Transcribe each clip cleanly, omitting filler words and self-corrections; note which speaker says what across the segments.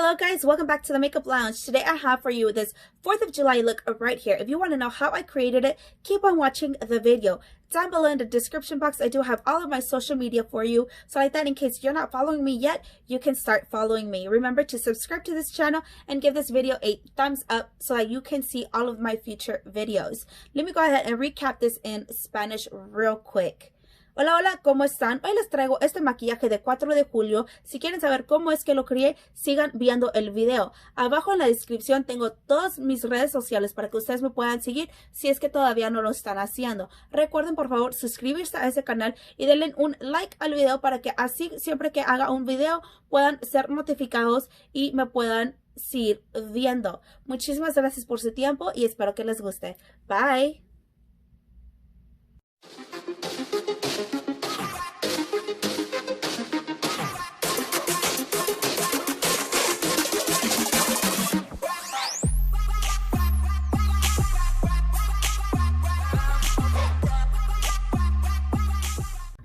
Speaker 1: Hello guys, welcome back to the Makeup Lounge. Today I have for you this 4th of July look right here. If you want to know how I created it, keep on watching the video. Down below in the description box, I do have all of my social media for you. So like that, in case you're not following me yet, you can start following me. Remember to subscribe to this channel and give this video a thumbs up so that you can see all of my future videos. Let me go ahead and recap this in Spanish real quick. Hola, hola, ¿cómo están? Hoy les traigo este maquillaje de 4 de julio. Si quieren saber cómo es que lo creé, sigan viendo el video. Abajo en la descripción tengo todas mis redes sociales para que ustedes me puedan seguir si es que todavía no lo están haciendo. Recuerden por favor suscribirse a ese canal y denle un like al video para que así siempre que haga un video puedan ser notificados y me puedan seguir viendo. Muchísimas gracias por su tiempo y espero que les guste. Bye.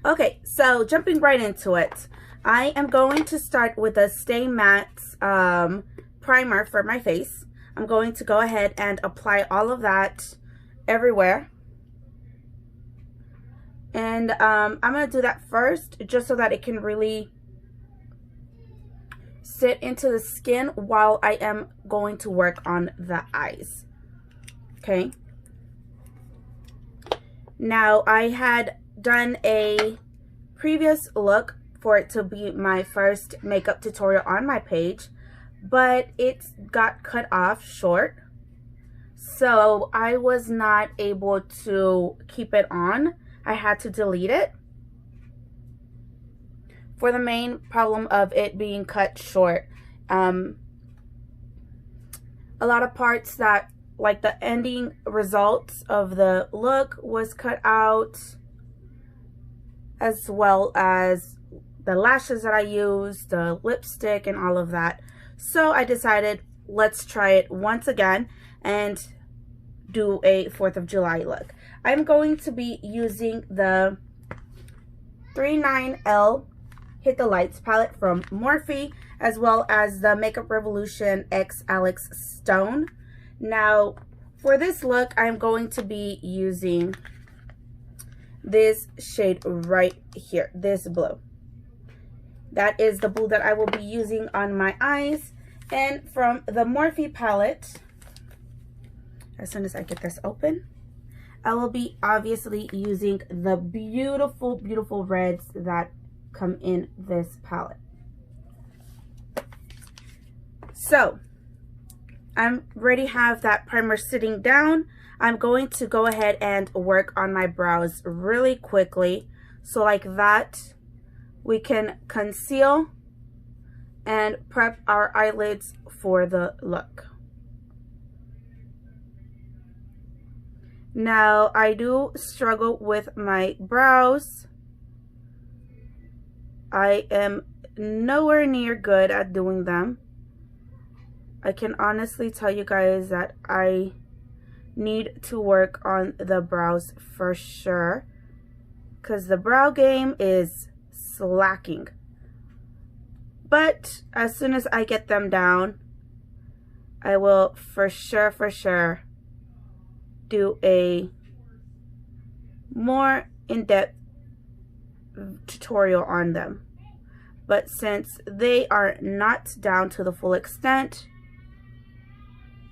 Speaker 1: Okay, so jumping right into it, I am going to start with a Stay Matte primer for my face. I'm going to go ahead and apply all of that everywhere. And I'm going to do that first just so that it can really sit into the skin while I am going to work on the eyes. Okay. Now, I had done a previous look for it to be my first makeup tutorial on my page, but it got cut off short, so I was not able to keep it on. I had to delete it for the main problem of it being cut short. A lot of parts that, like the ending results of the look, was cut out, as well as the lashes that I used, the lipstick, and all of that. So I decided, let's try it once again and do a 4th of July look. I'm going to be using the 39L Hit the Lights palette from Morphe, as well as the Makeup Revolution X Alex Stone. Now, for this look, I'm going to be using this shade right here, this blue. That is the blue that I will be using on my eyes. And from the Morphe palette, as soon as I get this open, I will be obviously using the beautiful, beautiful reds that come in this palette. So, I'm ready to have that primer sitting down. I'm going to go ahead and work on my brows really quickly. So like that, we can conceal and prep our eyelids for the look. Now, I do struggle with my brows. I am nowhere near good at doing them. I can honestly tell you guys that I need to work on the brows for sure, because the brow game is slacking. But as soon as I get them down, I will for sure do a more in-depth tutorial on them. But since they are not down to the full extent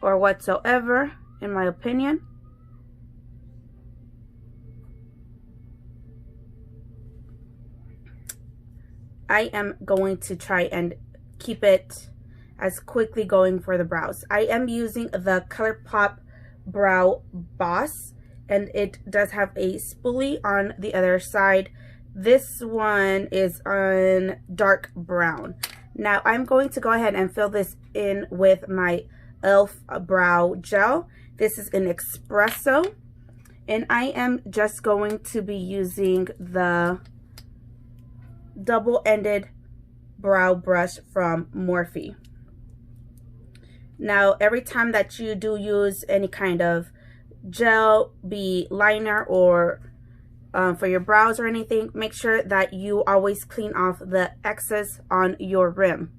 Speaker 1: or whatsoever, in my opinion, I am going to try and keep it as quickly going for the brows. I am using the ColourPop Brow Boss, and it does have a spoolie on the other side. This one is on dark brown. Now I'm going to go ahead and fill this in with my e.l.f. brow gel. This is an espresso, and I am just going to be using the double-ended brow brush from Morphe. Now, every time that you do use any kind of gel, be liner or for your brows or anything, make sure that you always clean off the excess on your rim.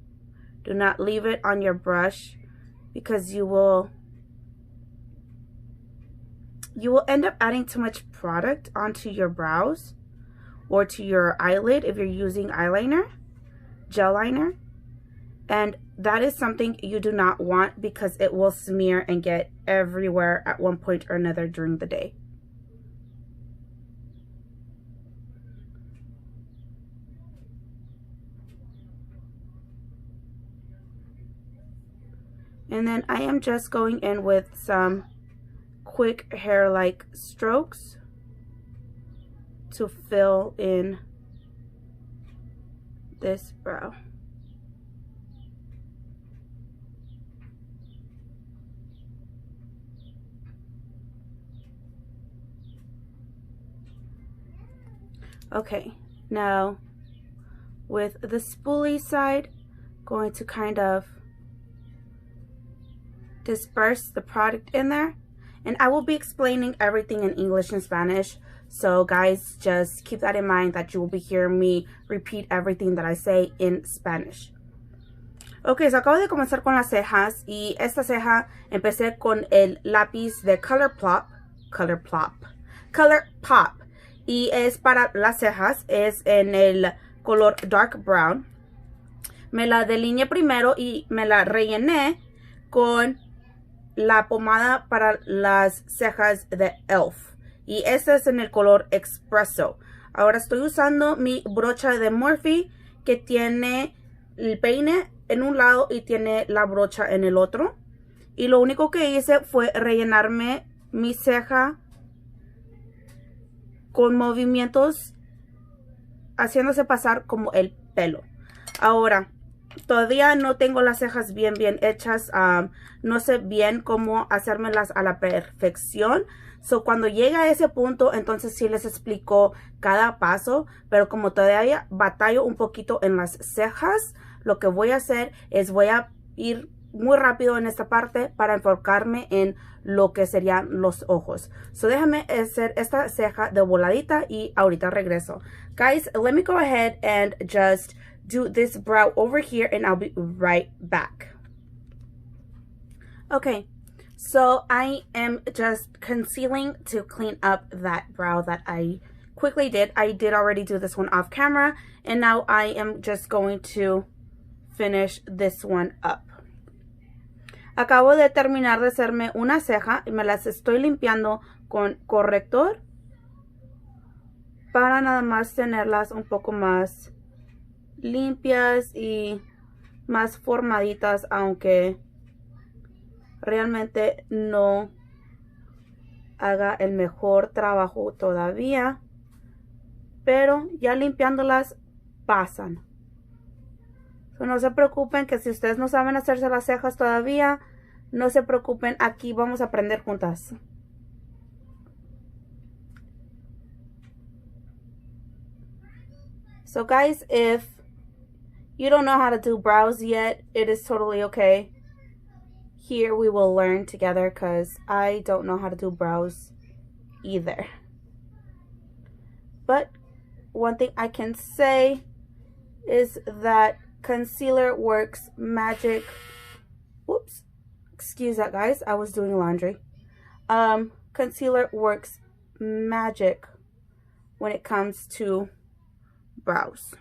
Speaker 1: Do not leave it on your brush because you will end up adding too much product onto your brows or to your eyelid if you're using eyeliner, gel liner. And that is something you do not want because it will smear and get everywhere at one point or another during the day. And then I am just going in with some quick hair-like strokes to fill in this brow. Okay, now with the spoolie side, going to kind of disperse the product in there. And I will be explaining everything in English and Spanish. So guys, just keep that in mind that you will be hearing me repeat everything that I say in Spanish. Ok, so acabo de comenzar con las cejas. Y esta ceja empecé con el lápiz de ColourPop. Y es para las cejas. Es en el color Dark Brown. Me la delineé primero y me la rellené con la pomada para las cejas de e.l.f. Y esta es en el color Espresso. Ahora estoy usando mi brocha de Morphe que tiene el peine en un lado y tiene la brocha en el otro. Y lo único que hice fue rellenarme mi ceja con movimientos haciéndose pasar como el pelo. Ahora, todavía no tengo las cejas bien hechas. No sé bien cómo hacérmelas a la perfección. So, cuando llegue a ese punto, entonces sí les explico cada paso. Pero como todavía batallo un poquito en las cejas, lo que voy a hacer es voy a ir muy rápido en esta parte para enfocarme en lo que serían los ojos. So, déjame hacer esta ceja de voladita y ahorita regreso. Guys, let me go ahead and just do this brow over here and I'll be right back. Okay, so I am just concealing to clean up that brow that I quickly did. I did already do this one off camera and now I am just going to finish this one up. Acabo de terminar de hacerme una ceja y me las estoy limpiando con corrector para nada más tenerlas un poco más limpias y más formaditas, aunque realmente no haga el mejor trabajo todavía, pero ya limpiándolas pasan. So, no se preocupen que si ustedes no saben hacerse las cejas todavía, no se preocupen, aquí vamos a aprender juntas. So guys, if you don't know how to do brows yet, it is totally okay. Here we will learn together because I don't know how to do brows either. But one thing I can say is that concealer works magic. Whoops. Excuse that, guys. I was doing laundry. Concealer works magic when it comes to brows.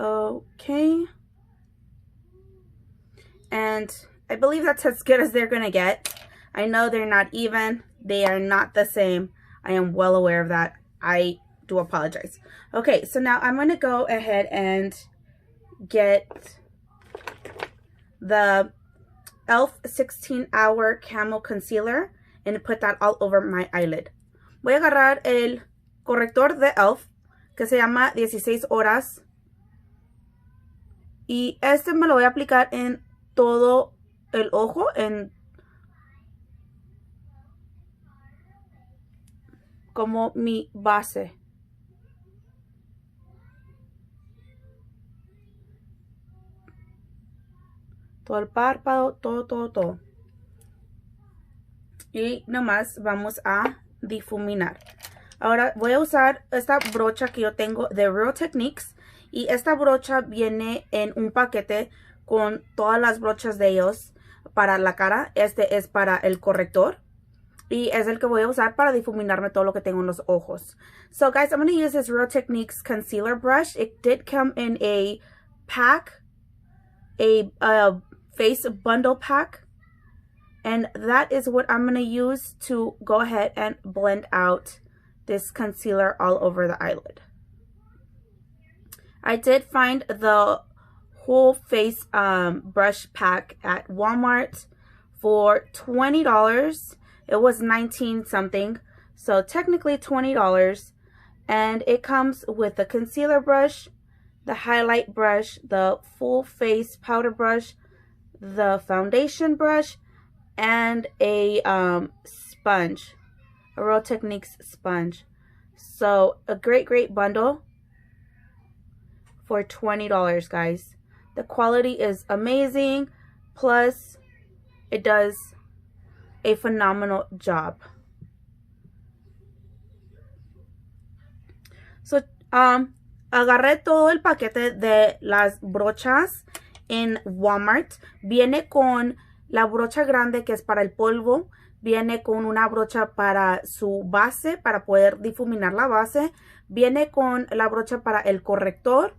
Speaker 1: Okay. And I believe that's as good as they're gonna get. I know they're not even. They are not the same. I am well aware of that. I do apologize. Okay, so now I'm gonna go ahead and get the e.l.f. 16-Hour Camo Concealer and put that all over my eyelid. Voy a agarrar el corrector de e.l.f. que se llama 16 horas. Y este me lo voy a aplicar en todo el ojo, como mi base. todo el párpado, todo. Y nomás vamos a difuminar. Ahora voy a usar esta brocha que yo tengo de Real Techniques. Y esta brocha viene en un paquete con todas las brochas de ellos para la cara. Este es para el corrector. Y es el que voy a usar para difuminarme todo lo que tengo en los ojos. So guys, I'm going to use this Real Techniques concealer brush. It did come in a pack, a face bundle pack. And that is what I'm going to use to go ahead and blend out this concealer all over the eyelid. I did find the whole face brush pack at Walmart for $20. It was 19 something, so technically $20. And it comes with the concealer brush, the highlight brush, the full face powder brush, the foundation brush, and a sponge, a Real Techniques sponge. So a great bundle for $20, guys. The quality is amazing, plus it does a phenomenal job. So agarré todo el paquete de las brochas en Walmart. Viene con la brocha grande, que es para el polvo. Viene con una brocha para su base, para poder difuminar la base. Viene con la brocha para el corrector.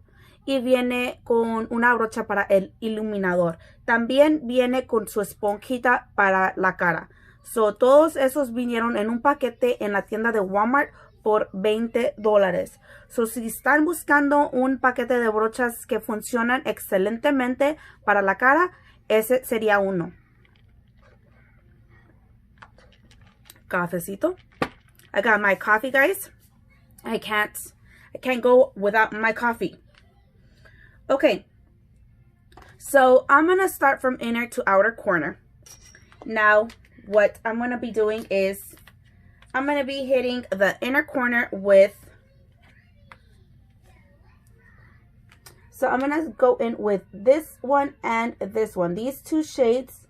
Speaker 1: Y viene con una brocha para el iluminador. También viene con su esponjita para la cara. So, todos esos vinieron en un paquete en la tienda de Walmart por $20. So, si están buscando un paquete de brochas que funcionan excelentemente para la cara, ese sería uno. Cafecito. I got my coffee, guys. I can't go without my coffee. Okay, so I'm going to start from inner to outer corner. Now, what I'm going to be doing is I'm going to be hitting the inner corner with, so I'm going to go in with this one and this one. These two shades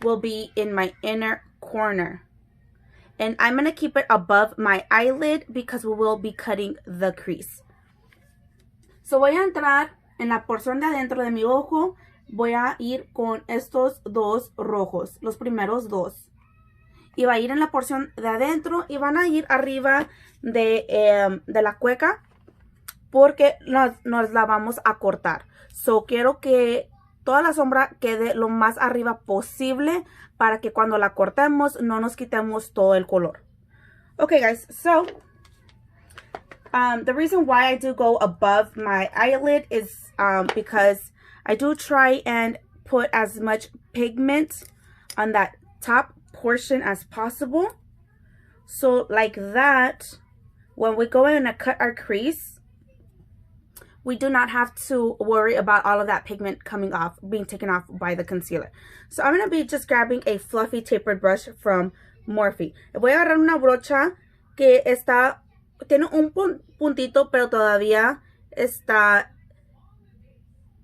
Speaker 1: will be in my inner corner. And I'm going to keep it above my eyelid because we will be cutting the crease. So voy a entrar en la porción de adentro de mi ojo. Voy a ir con estos dos rojos, los primeros dos. Y va a ir en la porción de adentro y van a ir arriba de la cueca porque nos la vamos a cortar. So quiero que toda la sombra quede lo más arriba posible para que cuando la cortemos no nos quitemos todo el color. Okay guys, so the reason why I do go above my eyelid is because I do try and put as much pigment on that top portion as possible. So like that, when we go in and cut our crease, we do not have to worry about all of that pigment coming off, being taken off by the concealer. So I'm going to be just grabbing a fluffy tapered brush from Morphe. Voy a agarrar una brocha que tiene un puntito, pero todavía está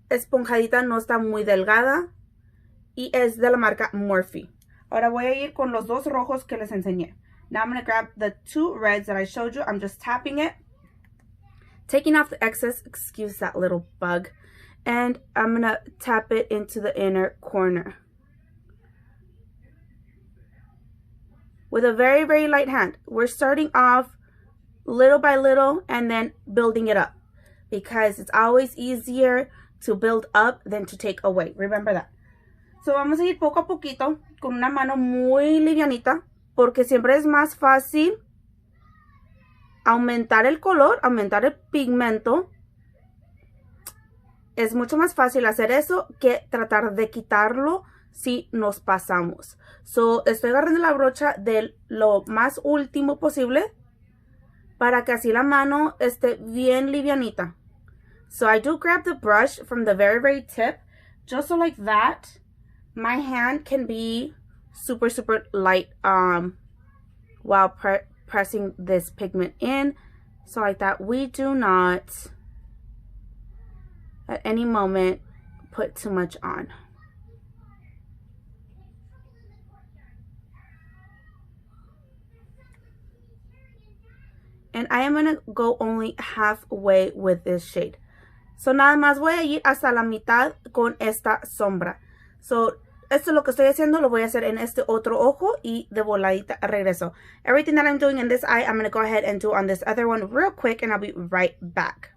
Speaker 1: esponjadita, no está muy delgada. Y es de la marca Morphe. Ahora voy a ir con los dos rojos que les enseñé. Now I'm going to grab the two reds that I showed you. I'm just tapping it, taking off the excess, excuse that little bug. And I'm going to tap it into the inner corner. With a very light hand. We're starting off little by little and then building it up. Because it's always easier to build up than to take away. Remember that. So vamos a ir poco a poquito con una mano muy livianita. Porque siempre es más fácil aumentar el color, aumentar el pigmento. Es mucho más fácil hacer eso que tratar de quitarlo si nos pasamos. So, estoy agarrando la brocha de lo más último posible para que así la mano esté bien livianita. So, I do grab the brush from the very tip, just so like that. My hand can be super light while pressing this pigment in. So like that, we do not at any moment put too much on. And I am going to go only halfway with this shade. So nada más voy a ir hasta la mitad con esta sombra. So esto es lo que estoy haciendo, lo voy a hacer en este otro ojo y de voladita regreso. Everything that I'm doing in this eye, I'm going to go ahead and do on this other one real quick, and I'll be right back.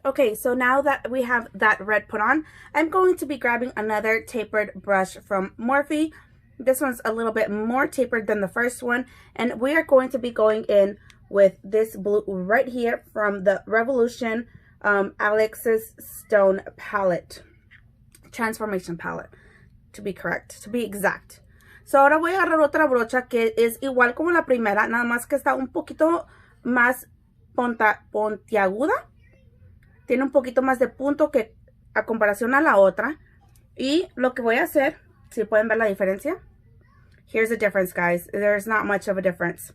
Speaker 1: Okay, so now that we have that red put on, I'm going to be grabbing another tapered brush from Morphe. This one's a little bit more tapered than the first one, and we are going to be going in with this blue right here from the Revolution Alexis Stone palette, transformation palette, to be exact. So ahora voy a agarrar otra brocha que es igual como la primera, nada más que está un poquito más puntiaguda. Tiene un poquito más de punto que a comparación a la otra. Y lo que voy a hacer, si pueden ver la diferencia. Here's the difference, guys. There's not much of a difference.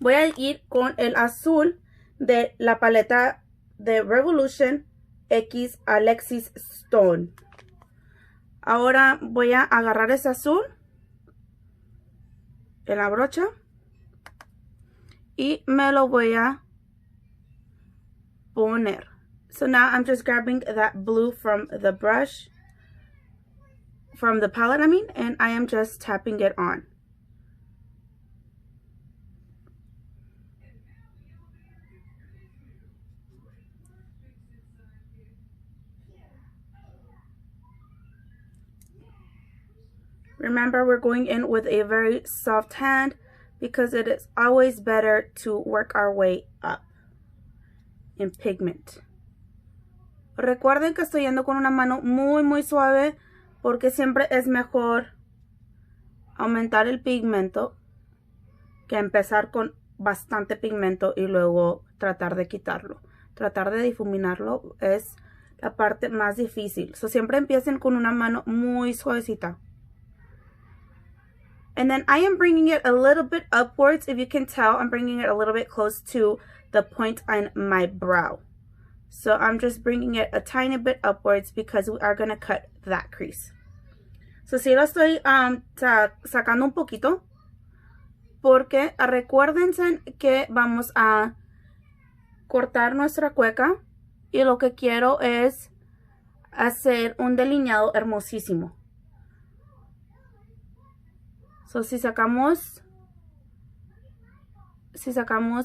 Speaker 1: Voy a ir con el azul de la paleta de Revolution X Alexis Stone. Ahora voy a agarrar ese azul en la brocha y me lo voy a poner. So now I'm just grabbing that blue from the brush, from the palette I mean, and I am just tapping it on. Remember, we're going in with a very soft hand because it is always better to work our way up in pigment. Recuerden que estoy yendo con una mano muy suave porque siempre es mejor aumentar el pigmento que empezar con bastante pigmento y luego tratar de quitarlo. Tratar de difuminarlo es la parte más difícil. So, siempre empiecen con una mano muy suavecita. And then I am bringing it a little bit upwards. If you can tell, I'm bringing it a little bit close to the point on my brow. So I'm just bringing it a tiny bit upwards because we are going to cut that crease. So sí lo estoy sacando un poquito. Porque recuérdense que vamos a cortar nuestra cueca. Y lo que quiero es hacer un delineado hermosísimo. So, si sacamos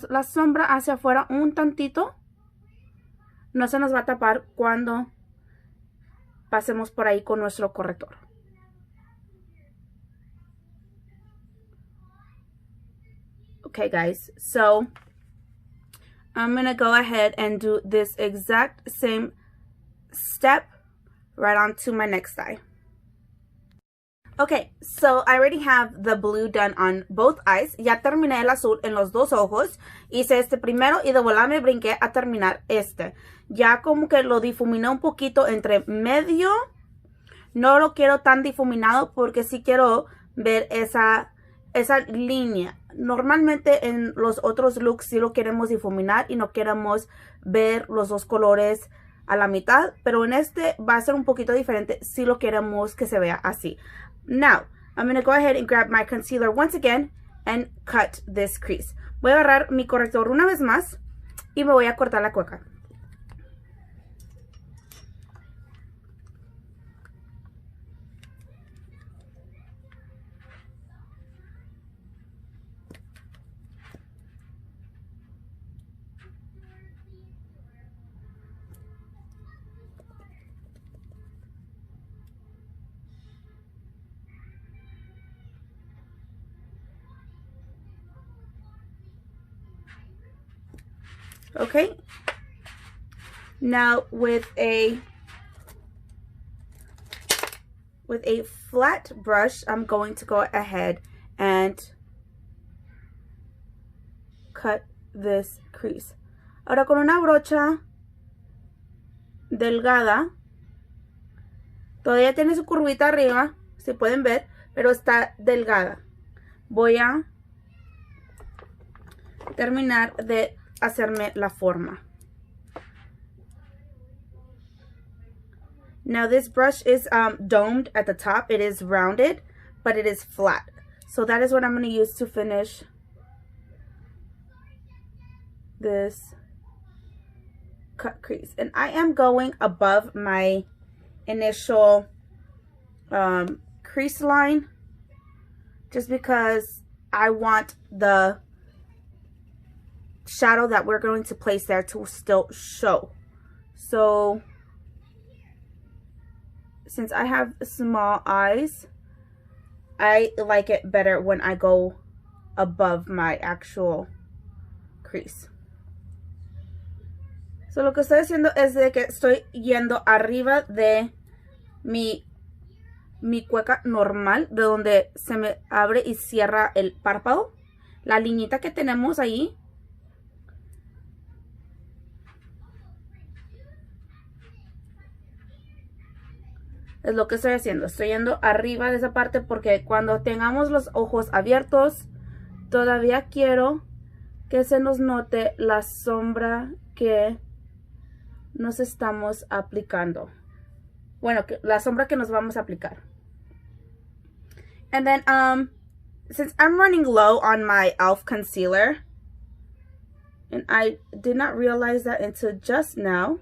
Speaker 1: la sombra hacia afuera un tantito, no se nos va a tapar cuando pasemos por ahí con nuestro corrector. Okay, guys, so I'm going to go ahead and do this exact same step right onto my next eye. Okay, so I already have the blue done on both eyes. Ya terminé el azul en los dos ojos. Hice este primero y de volada me brinqué a terminar este. Ya como que lo difuminé un poquito entre medio. No lo quiero tan difuminado porque sí quiero ver esa línea. Normalmente en los otros looks sí lo queremos difuminar y no queremos ver los dos colores a la mitad. Pero en este va a ser un poquito diferente si lo queremos que se vea así. Now, I'm going to go ahead and grab my concealer once again and cut this crease. Voy a agarrar mi corrector una vez más y me voy a cortar la cueca. Okay, now with a flat brush, I'm going to go ahead and cut this crease. Ahora con una brocha delgada, todavía tiene su curvita arriba, si pueden ver, pero está delgada. Voy a terminar de hacerme la forma. Now this brush is domed at the top. It is rounded, but it is flat. So that is what I'm going to use to finish this cut crease. And I am going above my initial crease line just because I want the shadow that we're going to place there to still show. So since I have small eyes, I like it better when I go above my actual crease. So lo que estoy haciendo es de que estoy yendo arriba de mi cueca normal, de donde se me abre y cierra el párpado, la liñita que tenemos ahí. Es lo que estoy haciendo, estoy yendo arriba de esa parte porque cuando tengamos los ojos abiertos, todavía quiero que se nos note la sombra que nos estamos aplicando. Bueno, la sombra que nos vamos a aplicar. And then, since I'm running low on my e.l.f. concealer, and I did not realize that until just now,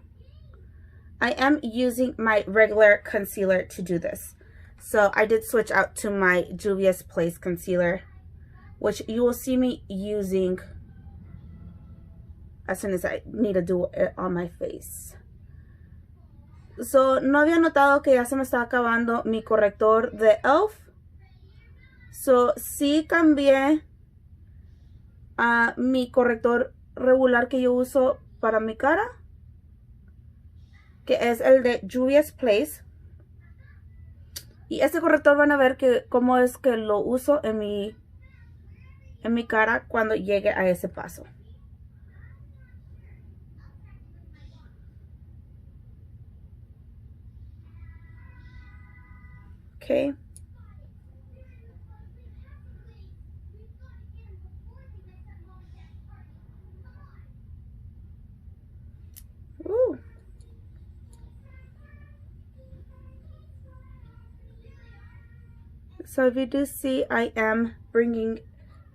Speaker 1: I am using my regular concealer to do this. So I did switch out to my Juvia's Place concealer, which you will see me using as soon as I need to do it on my face. So no había notado que ya se me estaba acabando mi corrector de e.l.f. So sí cambié a mi corrector regular que yo uso para mi cara, que es el de Juvia's Place. Y este corrector van a ver que cómo es que lo uso en mi cara cuando llegue a ese paso. Okay. Ooh. So if you do see, I am bringing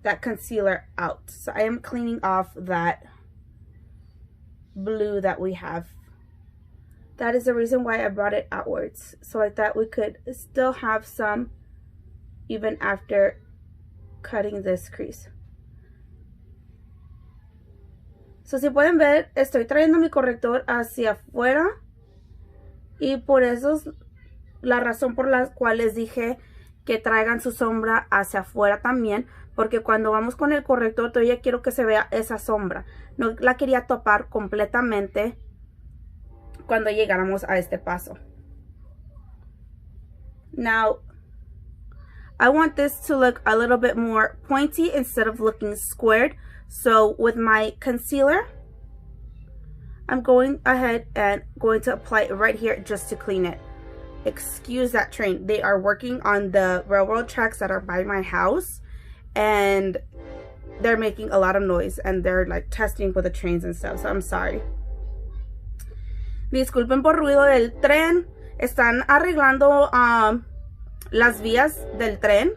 Speaker 1: that concealer out. So I am cleaning off that blue that we have. That is the reason why I brought it outwards. So like that we could still have some even after cutting this crease. So si pueden ver, estoy trayendo mi corrector hacia afuera. Y por eso es la razón por la cual les dije que traigan su sombra hacia afuera también, porque cuando vamos con el corrector todavía quiero que se vea esa sombra. No la quería tapar completamente cuando llegáramos a este paso. Now, I want this to look a little bit more pointy instead of looking squared. So with my concealer, I'm going ahead and going to apply it right here just to clean it. Excuse that train. They are working on the railroad tracks that are by my house, and they're making a lot of noise, and they're like testing with the trains and stuff, so I'm sorry. Disculpen por ruido del tren. Están arreglando las vías del tren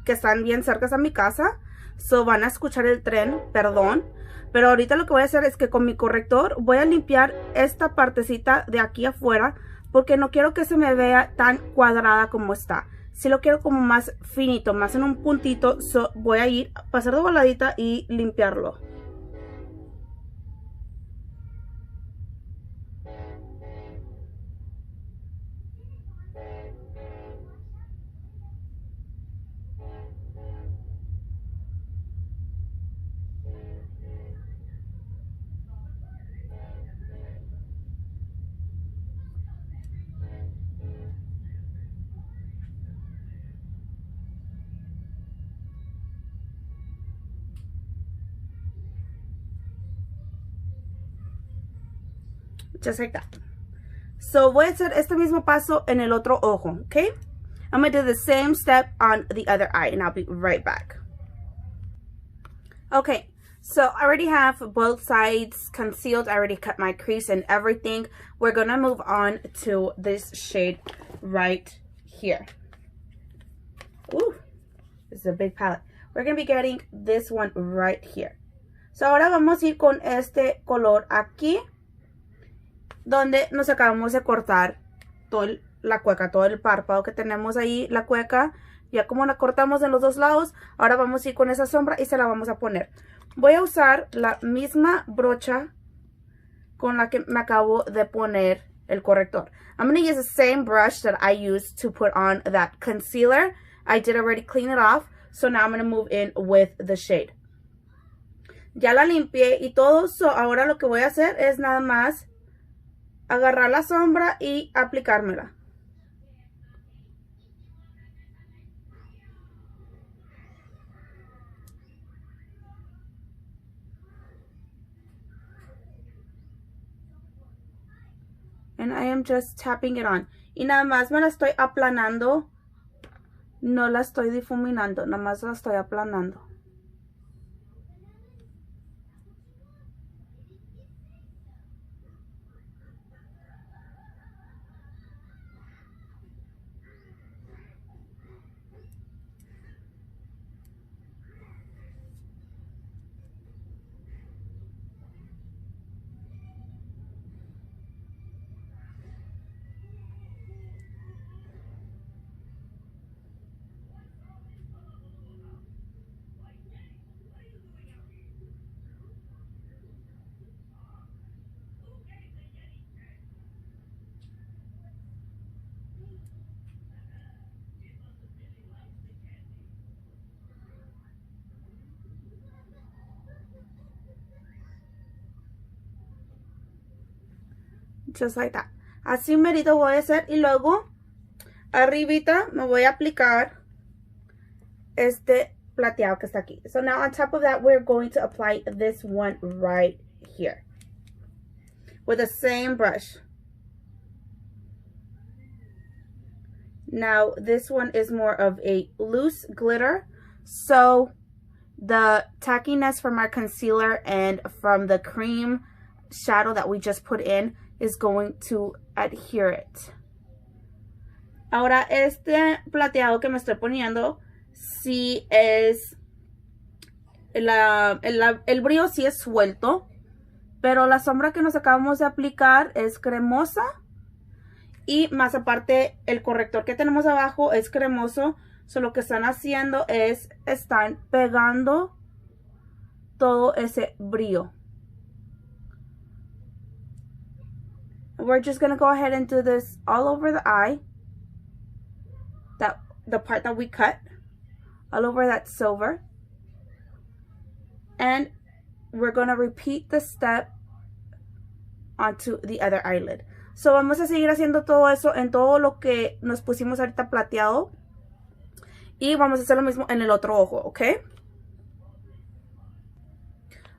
Speaker 1: que están bien cerca a mi casa, so van a escuchar el tren, perdón. Pero ahorita lo que voy a hacer es que con mi corrector voy a limpiar esta partecita de aquí afuera, porque no quiero que se me vea tan cuadrada como está. Si lo quiero como más finito, más en un puntito, so voy a ir a pasar de voladita y limpiarlo. Just like that. So voy a hacer este mismo paso en el otro ojo, okay? I'm going to do the same step on the other eye, and I'll be right back. Okay, so I already have both sides concealed. I already cut my crease and everything. We're going to move on to this shade right here. Ooh, this is a big palette. We're going to be getting this one right here. So, ahora vamos a ir con este color aquí, donde nos acabamos de cortar la cueca, todo el párpado que tenemos ahí, la cueca. Ya como la cortamos en los dos lados, ahora vamos a ir con esa sombra y se la vamos a poner. Voy a usar la misma brocha con la que me acabo de poner el corrector. I'm going to use the same brush that I used to put on that concealer. I did already clean it off, so now I'm going to move in with the shade. Ya la limpié y todo, so ahora lo que voy a hacer es nada más agarrar la sombra y aplicármela. And I am just tapping it on. Y nada más me la estoy aplanando. No la estoy difuminando, nada más la estoy aplanando. Just like that. Así merito voy a hacer y luego arribita me voy a aplicar este plateado que está aquí. So now on top of that we're going to apply this one right here with the same brush. Now this one is more of a loose glitter, so the tackiness from our concealer and from the cream shadow that we just put in is going to adhere it. Ahora este plateado que me estoy poniendo, sí es, el brillo sí es suelto, pero la sombra que nos acabamos de aplicar es cremosa. Y más aparte el corrector que tenemos abajo es cremoso. So lo que están haciendo es, están pegando todo ese brillo. We're just going to go ahead and do this all over the eye. The part that we cut. All over that silver. And we're going to repeat the step onto the other eyelid. So vamos a seguir haciendo todo eso en todo lo que nos pusimos ahorita plateado. Y vamos a hacer lo mismo en el otro ojo, ¿ok?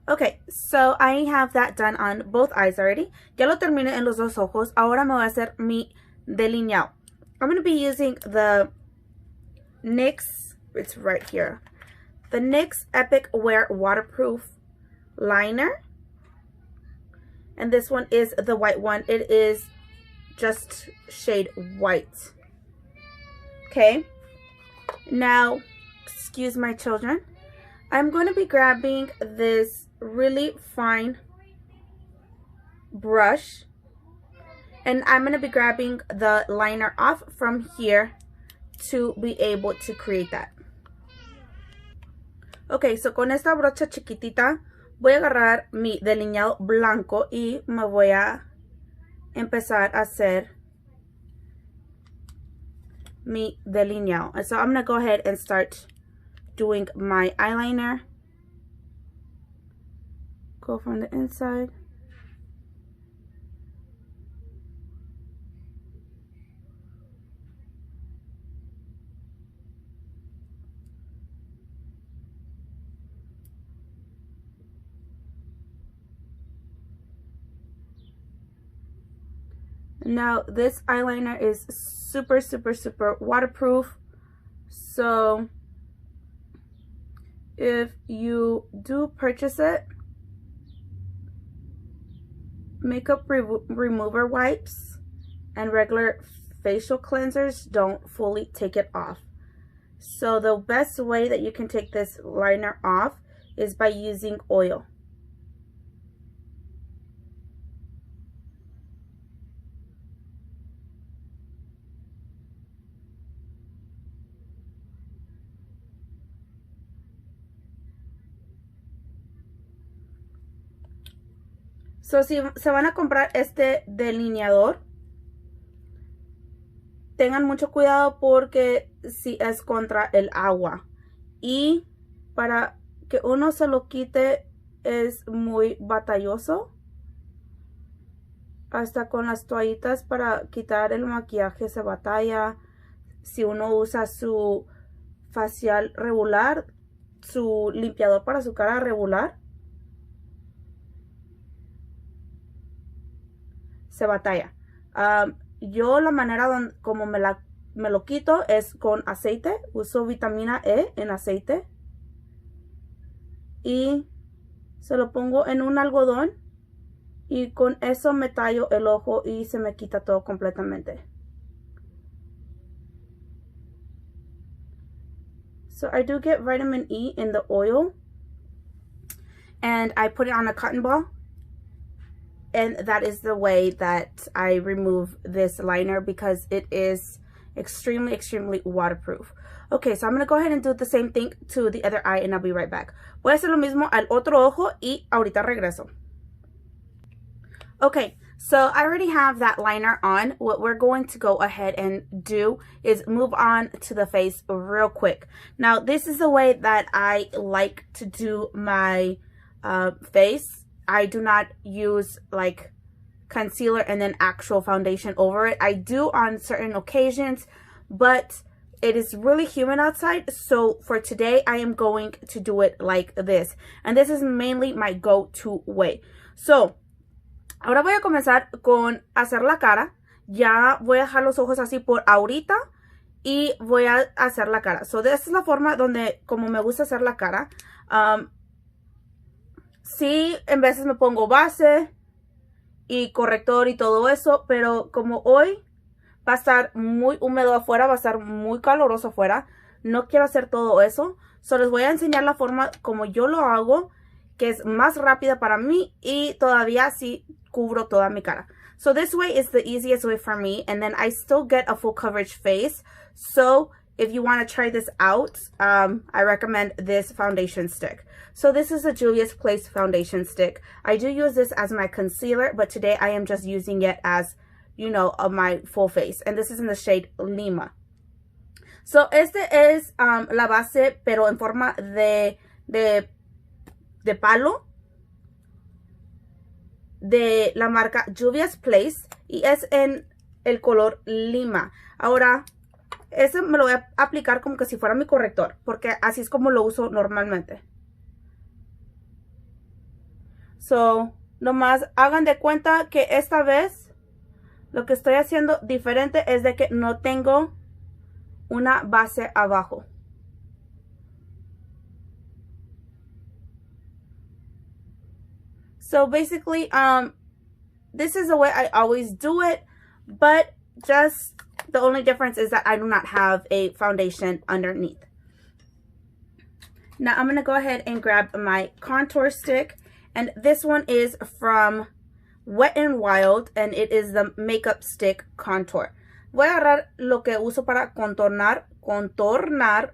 Speaker 1: Okay, so I have that done on both eyes already. Ya lo terminé en los dos ojos. Ahora me voy a hacer mi delineado. I'm going to be using the NYX, it's right here. The NYX Epic Wear Waterproof Liner. And this one is the white one. It is just shade white. Okay. Now, excuse my children. I'm going to be grabbing this really fine brush. And I'm going to be grabbing the liner off from here to be able to create that. Okay, so con esta brocha chiquitita voy a agarrar mi delineado blanco y me voy a empezar a hacer mi delineado. And so I'm going to go ahead and start doing my eyeliner. Go from the inside. Now this eyeliner is super waterproof, so if you do purchase it, makeup remover wipes and regular facial cleansers don't fully take it off. So the best way that you can take this liner off is by using oil. So, si se van a comprar este delineador, tengan mucho cuidado porque si es contra el agua. Y para que uno se lo quite es muy batalloso. Hasta con las toallitas para quitar el maquillaje se batalla. Si uno usa su facial regular, su limpiador para su cara regular, se batalla. Yo la manera como me lo quito es con aceite. Uso vitamina E en aceite. Y se lo pongo en un algodón. Y con eso me tallo el ojo y se me quita todo completamente. So I do get vitamin E in the oil. And I put it on a cotton ball. And that is the way that I remove this liner because it is extremely, extremely waterproof. Okay, so I'm going to go ahead and do the same thing to the other eye and I'll be right back. Voy a hacer lo mismo al otro ojo y ahorita regreso. Okay, so I already have that liner on. What we're going to go ahead and do is move on to the face real quick. Now, this is the way that I like to do my face. I do not use like concealer and then actual foundation over it. I do on certain occasions, but it is really humid outside. So for today, I am going to do it like this. And this is mainly my go-to way. So, ahora voy a comenzar con hacer la cara. Ya voy a dejar los ojos así por ahorita. Y voy a hacer la cara. So, esta es la forma donde, como me gusta hacer la cara. Sí, en veces me pongo base y corrector y todo eso, pero como hoy va a estar muy húmedo afuera, va a estar muy caluroso afuera, no quiero hacer todo eso. So les voy a enseñar la forma como yo lo hago, que es más rápida para mí y todavía sí cubro toda mi cara. So this way is the easiest way for me, and then I still get a full coverage face. So if you want to try this out, I recommend this foundation stick. So this is a Juvia's Place foundation stick. I do use this as my concealer, but today I am just using it as, you know, my full face. And this is in the shade Lima. So este es la base, pero en forma de palo, de la marca Juvia's Place, y es en el color Lima. Ahora, ese me lo voy a aplicar como que si fuera mi corrector, porque así es como lo uso normalmente. So, nomás hagan de cuenta que esta vez lo que estoy haciendo diferente es de que no tengo una base abajo. So basically, this is the way I always do it, but just the only difference is that I do not have a foundation underneath. Now I'm going to go ahead and grab my contour stick, and this one is from Wet n Wild, and it is the Makeup Stick Contour. Voy a agarrar lo que uso para contornar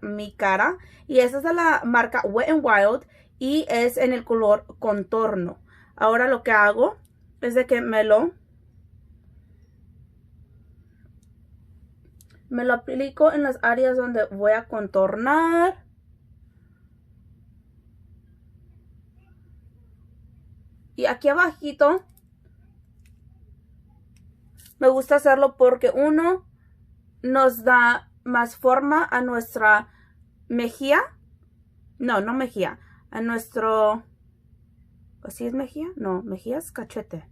Speaker 1: mi cara, y esta es de la marca Wet n Wild y es en el color contorno. Ahora lo que hago es de que me lo aplico en las áreas donde voy a contornar. Y aquí abajito me gusta hacerlo porque uno nos da más forma a nuestra mejilla. No mejilla. A nuestro... ¿Así es mejilla? No, mejilla es cachete.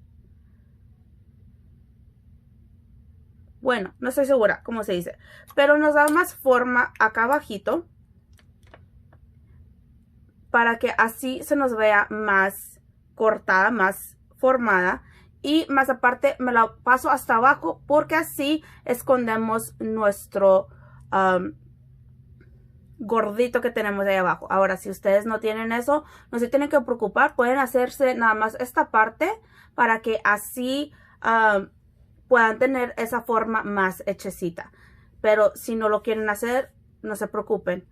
Speaker 1: Bueno, no estoy segura cómo se dice. Pero nos da más forma acá abajito. Para que así se nos vea más cortada, más formada. Y más aparte me la paso hasta abajo porque así escondemos nuestro gordito que tenemos ahí abajo. Ahora, si ustedes no tienen eso, no se tienen que preocupar. Pueden hacerse nada más esta parte para que así puedan tener esa forma más hechecita. Pero si no lo quieren hacer, no se preocupen.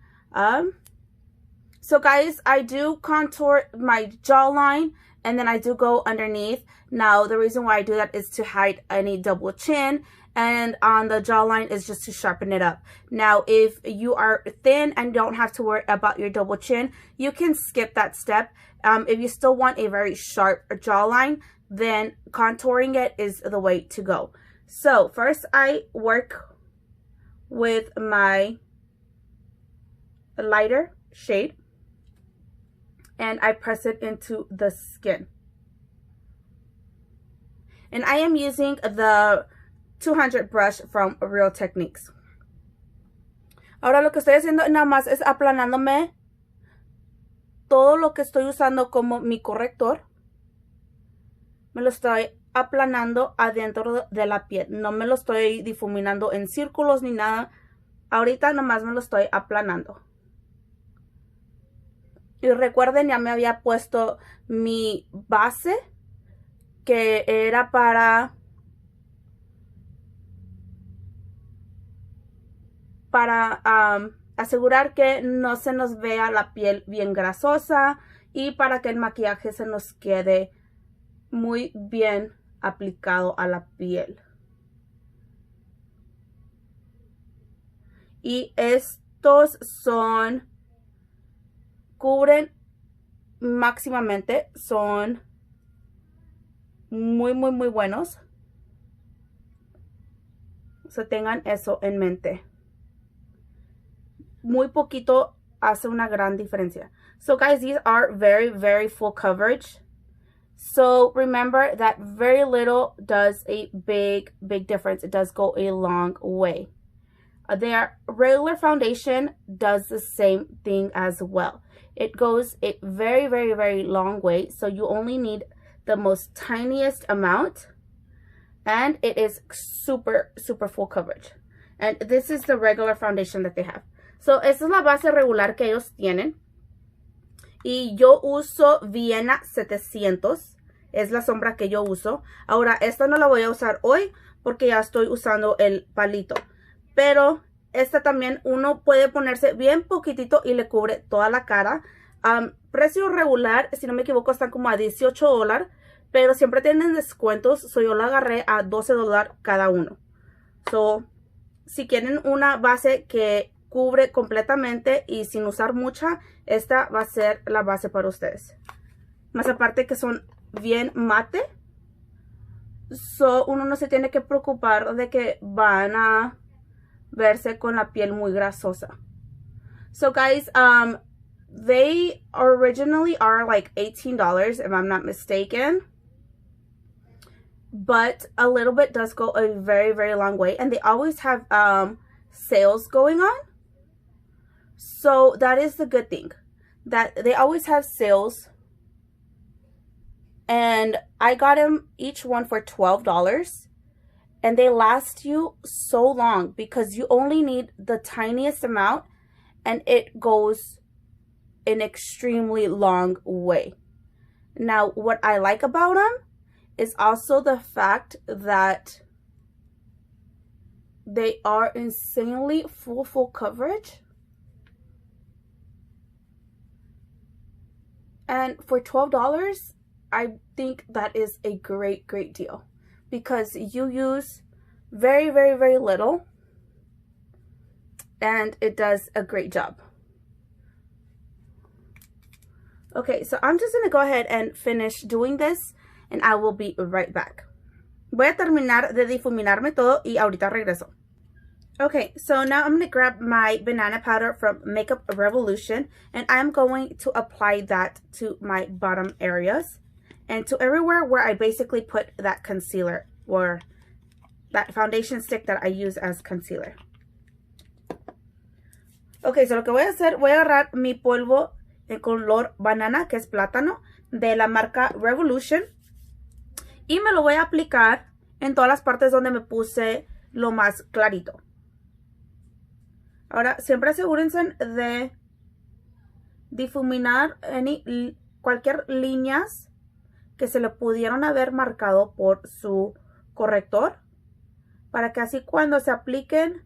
Speaker 1: So guys, I do contour my jawline and then I do go underneath. Now, the reason why I do that is to hide any double chin, and on the jawline is just to sharpen it up. Now, if you are thin and don't have to worry about your double chin, you can skip that step. If you still want a very sharp jawline, then contouring it is the way to go. So first I work with my lighter shade and I press it into the skin. And I am using the 200 brush from Real Techniques. Ahora lo que estoy haciendo nada más es aplanándome todo lo que estoy usando como mi corrector. Me lo estoy aplanando adentro de la piel. No me lo estoy difuminando en círculos ni nada. Ahorita nomás me lo estoy aplanando. Y recuerden, ya me había puesto mi base, que era para asegurar que no se nos vea la piel bien grasosa y para que el maquillaje se nos quede muy bien aplicado a la piel. Y estos cubren máximamente, son muy buenos. So tengan eso en mente. Muy poquito hace una gran diferencia. So guys, these are very full coverage. So remember that very little does a big difference. It does go a long way. Their regular foundation does the same thing as well. It goes a very long way. So you only need the most tiniest amount. And it is super full coverage. And this is the regular foundation that they have. So esta es la base regular que ellos tienen. Y yo uso Viena 700. Es la sombra que yo uso. Ahora, esta no la voy a usar hoy porque ya estoy usando el palito. Pero esta también uno puede ponerse bien poquitito y le cubre toda la cara. Precio regular, si no me equivoco, están como a $18. Pero siempre tienen descuentos. So yo la agarré a $12 cada uno. So, si quieren una base que cubre completamente y sin usar mucha, esta va a ser la base para ustedes. Más aparte que son bien mate. So, uno no se tiene que preocupar de que van a verse con la piel muy grasosa. So guys, they originally are like $18 if I'm not mistaken. But a little bit does go a very long way. And they always have sales going on. So that is the good thing. That they always have sales. And I got them each one for $12. And they last you so long because you only need the tiniest amount. And it goes an extremely long way. Now, what I like about them is also the fact that they are insanely full coverage. And for $12, I think that is a great deal. Because you use very little. And it does a great job. Okay, so I'm just going to go ahead and finish doing this. And I will be right back. Voy a terminar de difuminarme todo y ahorita regreso. Okay, so now I'm going to grab my banana powder from Makeup Revolution. And I'm going to apply that to my bottom areas. And to everywhere where I basically put that concealer. Or that foundation stick that I use as concealer. Okay, so lo que voy a hacer, voy a agarrar mi polvo en color banana, que es plátano, de la marca Revolution. Y me lo voy a aplicar en todas las partes donde me puse lo más clarito. Ahora, siempre asegúrense de difuminar cualquier líneas que se le pudieron haber marcado por su corrector. Para que así cuando se apliquen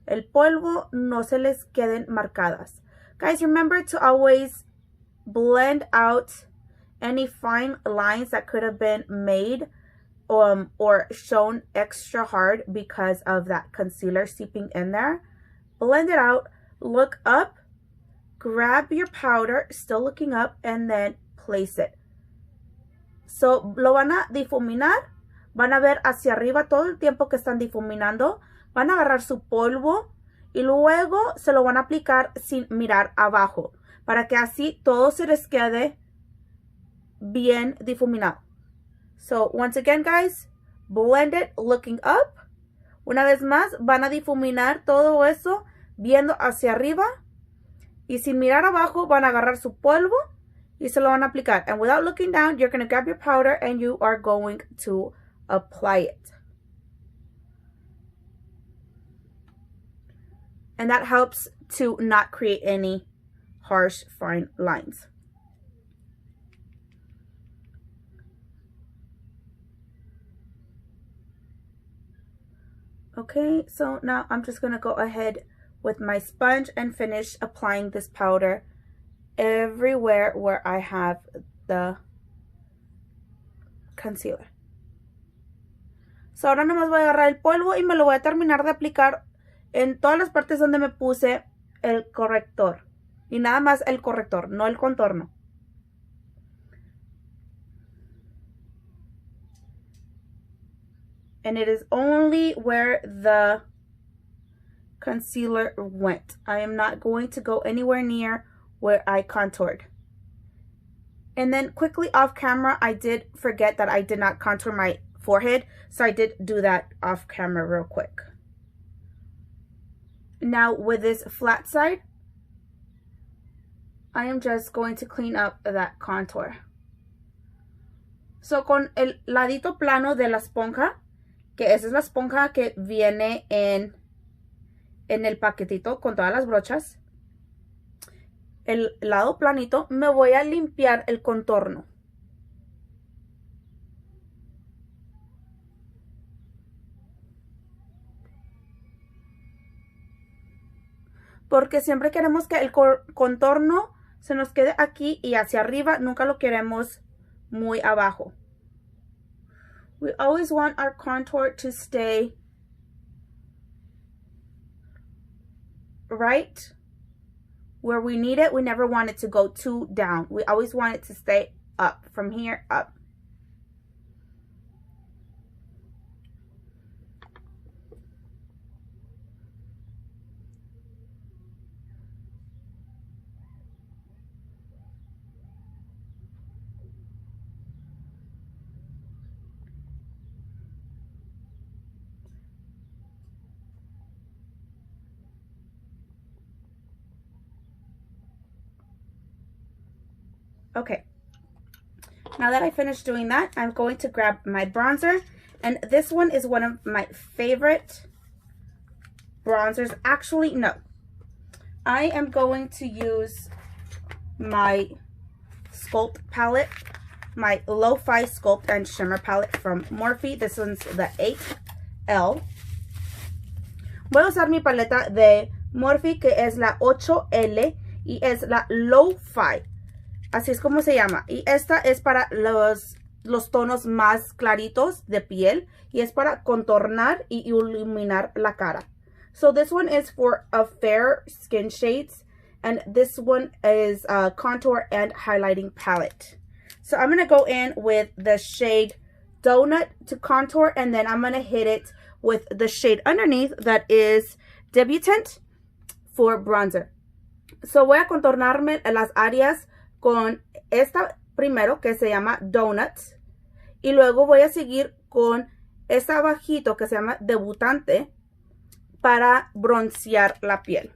Speaker 1: el polvo no se les queden marcadas. Guys, remember to always blend out any fine lines that could have been made or shown extra hard because of that concealer seeping in there. Blend it out, look up, grab your powder, still looking up, and then place it. So, lo van a difuminar, van a ver hacia arriba todo el tiempo que están difuminando, van a agarrar su polvo y luego se lo van a aplicar sin mirar abajo, para que así todo se les quede bien difuminado. So, once again, guys, blend it looking up. Una vez más, van a difuminar todo eso viendo hacia arriba y sin mirar abajo van a agarrar su polvo y se lo van a aplicar. And without looking down, you're going to grab your powder and you are going to apply it. And that helps to not create any harsh, fine lines. Okay, so now I'm just going to go ahead with my sponge and finish applying this powder everywhere where I have the concealer. So ahora nomás voy a agarrar el polvo y me lo voy a terminar de aplicar en todas las partes donde me puse el corrector. Y nada más el corrector, no el contorno. And it is only where the concealer went. I am not going to go anywhere near where I contoured. And then quickly off camera, I did forget that I did not contour my forehead. So I did do that off camera real quick. Now with this flat side, I am just going to clean up that contour. So con el ladito plano de la esponja, que esa es la esponja que viene en el paquetito con todas las brochas, el lado planito, me voy a limpiar el contorno. Porque siempre queremos que el contorno se nos quede aquí y hacia arriba, nunca lo queremos muy abajo. We always want our contour to stay right where we need it. We never want it to go too down. We always want it to stay up, from here up. Okay, now that I finished doing that, I'm going to grab my bronzer, and this one is one of my favorite bronzers. Actually, no, I am going to use my Sculpt palette, my Lo-Fi Sculpt and Shimmer palette from Morphe. This one's the 8L. Voy a usar mi paleta de Morphe, que es la 8L, y es la Lo-Fi. Así es como se llama. Y esta es para los tonos más claritos de piel. Y es para contornar y iluminar la cara. So this one is for a fair skin shades. And this one is a contour and highlighting palette. So I'm going to go in with the shade Donut to contour. And then I'm going to hit it with the shade underneath that is Debutante for bronzer. So voy a contornarme las áreas con esta primero, que se llama Donuts, y luego voy a seguir con esta abajito que se llama Debutante para broncear la piel.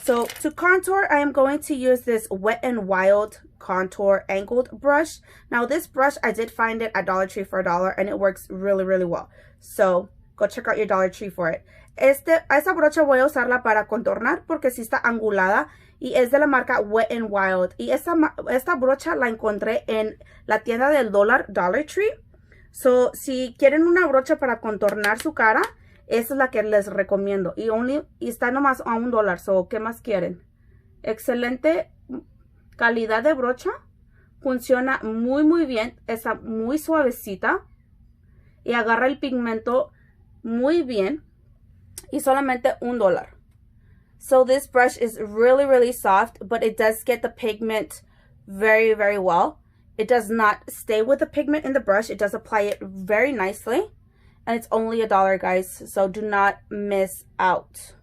Speaker 1: So to contour, I am going to use this Wet n Wild contour angled brush. Now this brush, I did find it at Dollar Tree for $1 and it works really, really well. So go check out your Dollar Tree for it. Esa brocha voy a usarla para contornar porque sí está angulada. Y es de la marca Wet n Wild. Y esta brocha la encontré en la tienda del Dollar Tree. So, si quieren una brocha para contornar su cara, esa es la que les recomiendo. Y está nomás a $1. So, ¿qué más quieren? Excelente calidad de brocha. Funciona muy muy bien. Está muy suavecita. Y agarra el pigmento muy bien. Y solamente $1. So this brush is really, really soft, but it does get the pigment very, very well. It does not stay with the pigment in the brush. It does apply it very nicely. And it's only $1, guys. So do not miss out.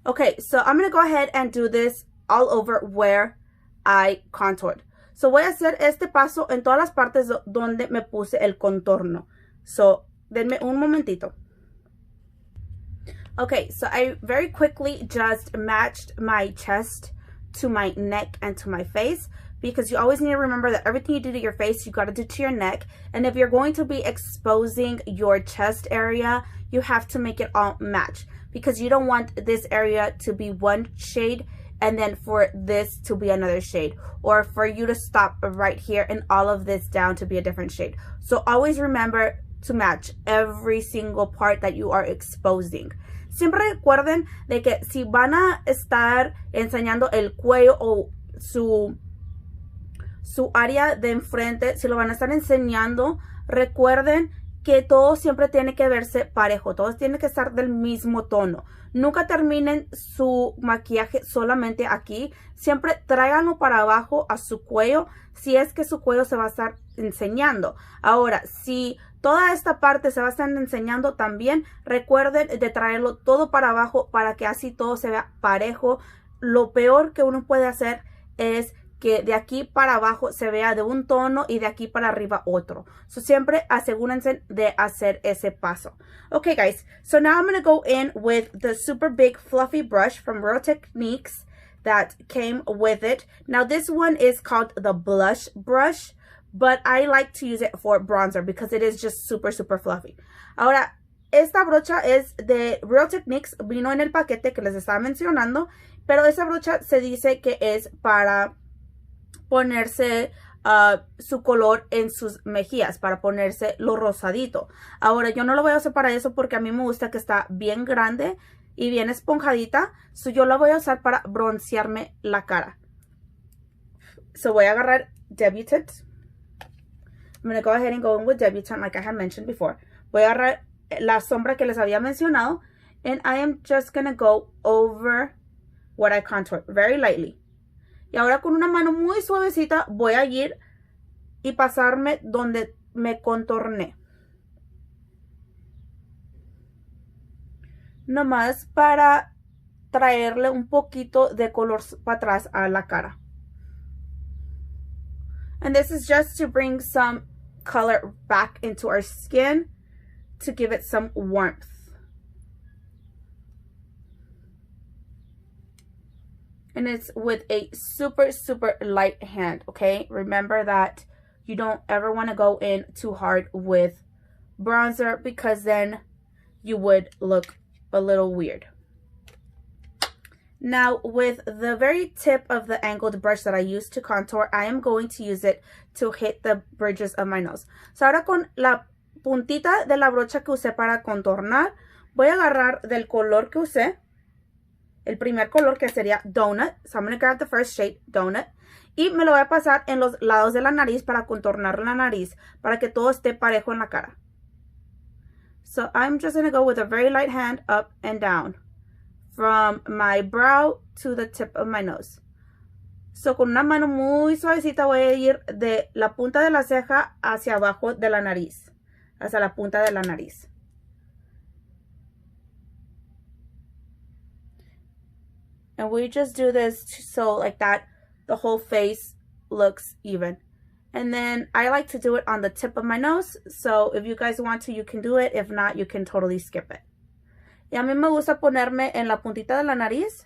Speaker 1: Okay, so I'm going to go ahead and do this all over where I contoured. So voy a hacer este paso en todas las partes donde me puse el contorno. So denme un momentito. Okay, so I very quickly just matched my chest to my neck and to my face, because you always need to remember that everything you do to your face, you got to do to your neck. And if you're going to be exposing your chest area, you have to make it all match, because you don't want this area to be one shade and then for this to be another shade, or for you to stop right here and all of this down to be a different shade. So always remember to match every single part that you are exposing. Siempre recuerden de que si van a estar enseñando el cuello o su área de enfrente, si lo van a estar enseñando, recuerden que todo siempre tiene que verse parejo. Todos tienen que estar del mismo tono. Nunca terminen su maquillaje solamente aquí. Siempre tráiganlo para abajo a su cuello, si es que su cuello se va a estar enseñando. Ahora, si toda esta parte se va a estar enseñando también, recuerden de traerlo todo para abajo para que así todo se vea parejo. Lo peor que uno puede hacer es que de aquí para abajo se vea de un tono y de aquí para arriba otro. So siempre asegúrense de hacer ese paso. Okay, guys, so now I'm going to go in with the super big fluffy brush from Real Techniques that came with it. Now this one is called the blush brush, but I like to use it for bronzer because it is just super, super fluffy. Ahora, esta brocha es de Real Techniques, vino en el paquete que les estaba mencionando, pero esa brocha se dice que es para ponerse su color en sus mejillas, para ponerse lo rosadito. Ahora, yo no lo voy a usar para eso porque a mí me gusta que está bien grande y bien esponjadita. So yo la voy a usar para broncearme la cara. So voy a agarrar Debutant. I'm going to go ahead and go in with Debutant like I had mentioned before. Voy a agarrar la sombra que les había mencionado. And I am just going to go over what I contoured very lightly. Y ahora con una mano muy suavecita voy a ir y pasarme donde me contorné. Nomás para traerle un poquito de color para atrás a la cara. And this is just to bring some color back into our skin, to give it some warmth. And it's with a super, super light hand, okay? Remember that you don't ever want to go in too hard with bronzer, because then you would look a little weird. Now, with the very tip of the angled brush that I use to contour, I am going to use it to hit the bridges of my nose. So ahora con la puntita de la brocha que usé para contornar, voy a agarrar del color que usé, el primer color, que sería Donut. So I'm going to grab the first shade, Donut. Y me lo voy a pasar en los lados de la nariz para contornar la nariz, para que todo esté parejo en la cara. So I'm just going to go with a very light hand up and down, from my brow to the tip of my nose. So con una mano muy suavecita voy a ir de la punta de la ceja hacia abajo de la nariz, hacia la punta de la nariz. And we just do this so like that the whole face looks even. And then I like to do it on the tip of my nose. So if you guys want to, you can do it. If not, you can totally skip it. Y a mí me gusta ponerme en la puntita de la nariz.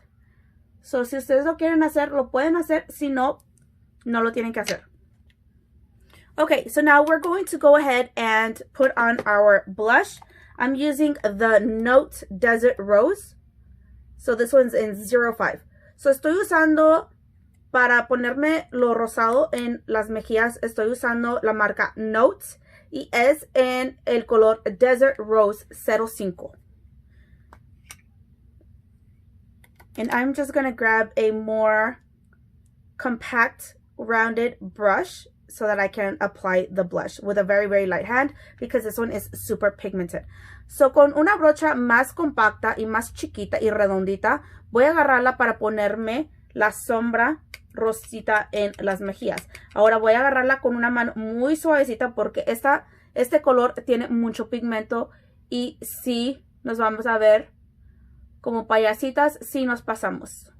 Speaker 1: So si ustedes lo quieren hacer, lo pueden hacer. Si no, no lo tienen que hacer. Okay, so now we're going to go ahead and put on our blush. I'm using the Note Desert Rose. So this one's in 05. So estoy usando, para ponerme lo rosado en las mejillas, estoy usando la marca Note. Y es en el color Desert Rose 05. And I'm just going to grab a more compact rounded brush so that I can apply the blush with a very, very light hand because this one is super pigmented. So con una brocha más compacta y más chiquita y redondita, voy a agarrarla para ponerme la sombra rosita en las mejillas. Ahora voy a agarrarla con una mano muy suavecita porque este color tiene mucho pigmento y sí nos vamos a ver como payasitas si nos pasamos.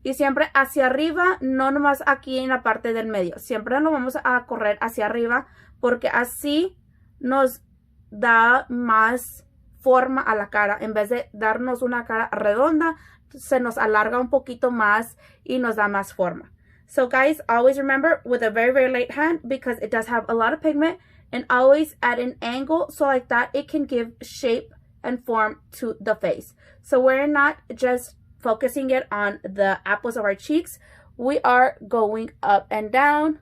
Speaker 1: Y siempre hacia arriba, no nomás aquí en la parte del medio. Siempre lo vamos a correr hacia arriba porque así nos da más forma a la cara. En vez de darnos una cara redonda, se nos alarga un poquito más y nos da más forma. So guys, always remember with a very, very light hand because it does have a lot of pigment, and always at an angle so like that it can give shape and form to the face. So we're not just focusing it on the apples of our cheeks. We are going up and down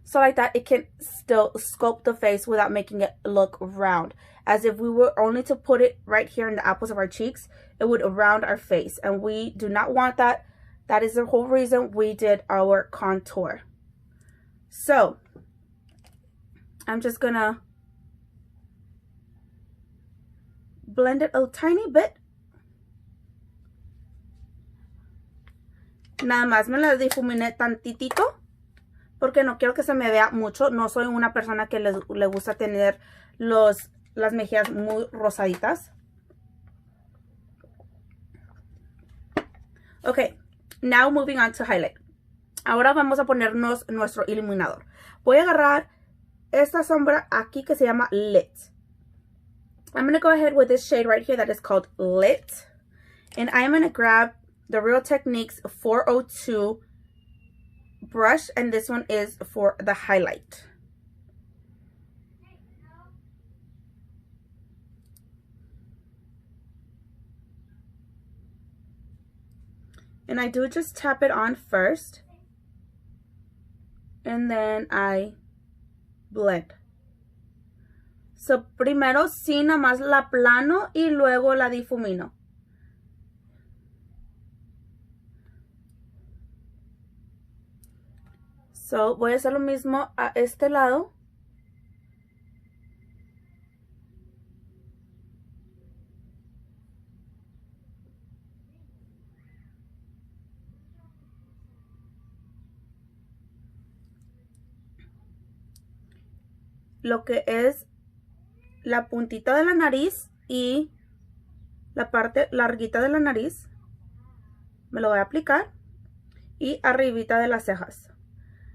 Speaker 1: so like that it can still sculpt the face without making it look round. As if we were only to put it right here in the apples of our cheeks, it would round our face, and we do not want that. That is the whole reason we did our contour. So I'm just gonna blend it a tiny bit. Nada más me la difuminé tantitito porque no quiero que se me vea mucho. No soy una persona que le gusta tener las mejillas muy rosaditas. Ok, now moving on to highlight. Ahora vamos a ponernos nuestro iluminador. Voy a agarrar esta sombra aquí que se llama Lit. I'm going to go ahead with this shade right here that is called Lit. And I'm going to grab the Real Techniques 402 brush, and this one is for the highlight. And I do just tap it on first, and then I blend. So primero sí nada más la plano y luego la difumino. So voy a hacer lo mismo a este lado. Lo que es la puntita de la nariz y la parte larguita de la nariz me lo voy a aplicar, y arribita de las cejas.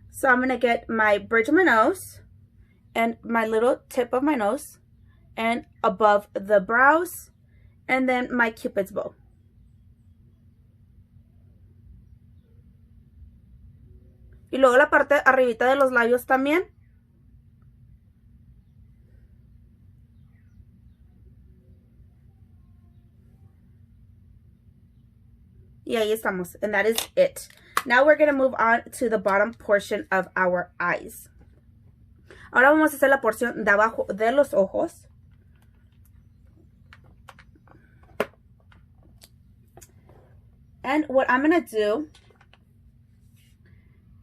Speaker 1: So I'm going to get my bridge of my nose and my little tip of my nose and above the brows, and then my cupid's bow. Y luego la parte arribita de los labios también. Y ahí estamos. And that is it. Now we're going to move on to the bottom portion of our eyes. Ahora vamos a hacer la porción de abajo de los ojos. And what I'm going to do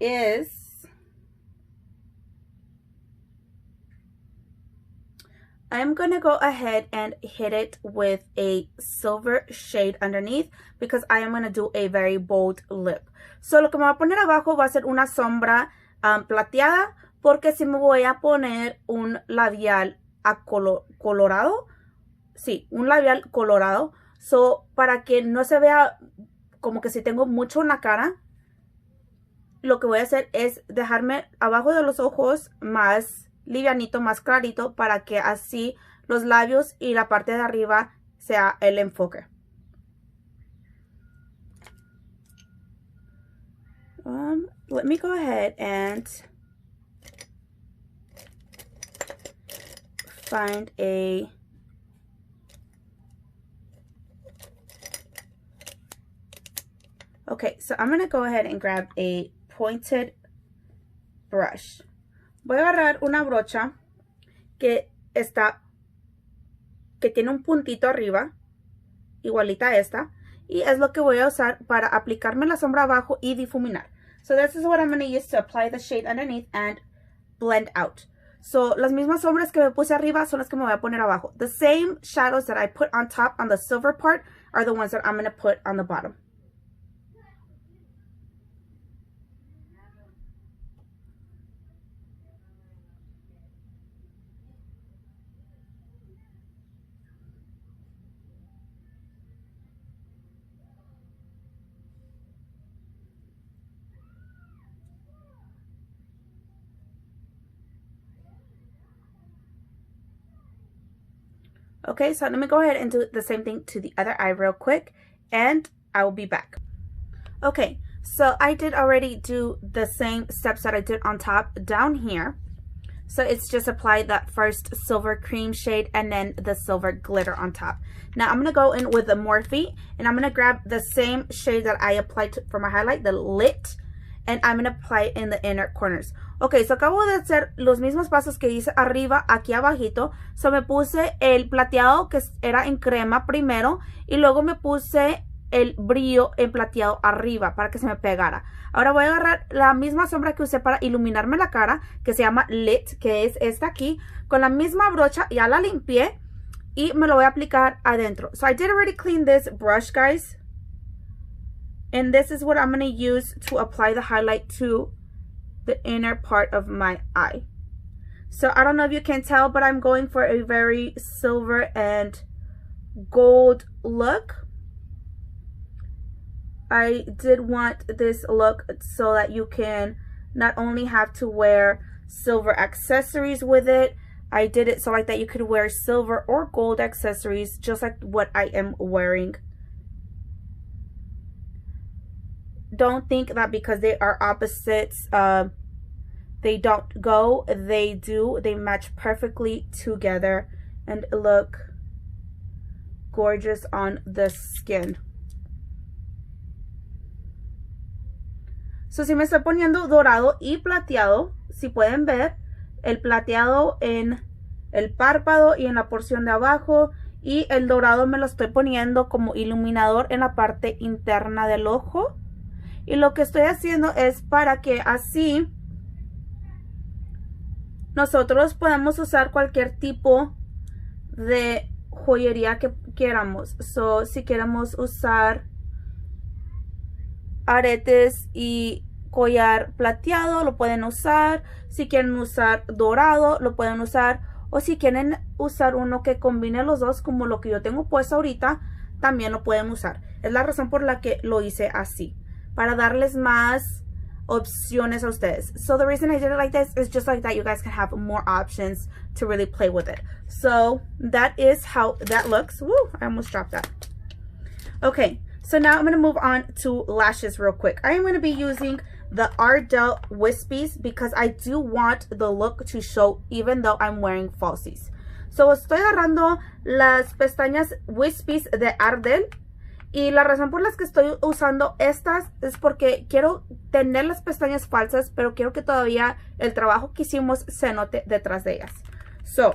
Speaker 1: is I'm going to go ahead and hit it with a silver shade underneath because I am going to do a very bold lip. So lo que me voy a poner abajo va a ser una sombra plateada, porque si me voy a poner un labial colorado. Sí, un labial colorado. So para que no se vea como que si tengo mucho en la cara, lo que voy a hacer es dejarme abajo de los ojos más livianito, más clarito, para que así los labios y la parte de arriba sea el enfoque. Let me go ahead and find a okay, so I'm gonna go ahead and grab a pointed brush. Voy a agarrar una brocha que tiene un puntito arriba, igualita a esta, y es lo que voy a usar para aplicarme la sombra abajo y difuminar. So this is what I'm going to use to apply the shade underneath and blend out. So las mismas sombras que me puse arriba son las que me voy a poner abajo. The same shadows that I put on top on the silver part are the ones that I'm going to put on the bottom. Okay, so let me go ahead and do the same thing to the other eye real quick, and I will be back. Okay, so I did already do the same steps that I did on top down here. So it's just apply that first silver cream shade and then the silver glitter on top. Now I'm going to go in with the Morphe, and I'm going to grab the same shade that I applied for my highlight, the Lit, and I'm going to apply it in the inner corners. Ok, so acabo de hacer los mismos pasos que hice arriba, aquí abajito. So me puse el plateado que era en crema primero, y luego me puse el brillo en plateado arriba para que se me pegara. Ahora voy a agarrar la misma sombra que usé para iluminarme la cara, que se llama Lit, que es esta aquí. Con la misma brocha ya la limpié y me lo voy a aplicar adentro. So I did already clean this brush, guys. And this is what I'm going to use to apply the highlight to the inner part of my eye. So I don't know if you can tell, but I'm going for a very silver and gold look. I did want this look so that you can not only have to wear silver accessories with it. I did it so like that you could wear silver or gold accessories just like what I am wearing. Don't think that because they are opposites, they don't go. They do. They match perfectly together and look gorgeous on the skin. So, si me estoy poniendo dorado y plateado, si pueden ver, el plateado en el párpado y en la porción de abajo, y el dorado me lo estoy poniendo como iluminador en la parte interna del ojo. Y lo que estoy haciendo es para que así nosotros podamos usar cualquier tipo de joyería que queramos. So, si queremos usar aretes y collar plateado, lo pueden usar. Si quieren usar dorado, lo pueden usar. O si quieren usar uno que combine los dos, como lo que yo tengo puesto ahorita, también lo pueden usar. Es la razón por la que lo hice así, para darles más opciones a ustedes. So the reason I did it like this is just like that you guys can have more options to really play with it. So that is how that looks. Woo, I almost dropped that. Okay, so now I'm going to move on to lashes real quick. I am going to be using the Ardell Wispies because I do want the look to show even though I'm wearing falsies. So estoy agarrando las pestañas Wispies de Ardell. Y la razón por las que estoy usando estas es porque quiero tener las pestañas falsas, pero quiero que todavía el trabajo que hicimos se note detrás de ellas. So,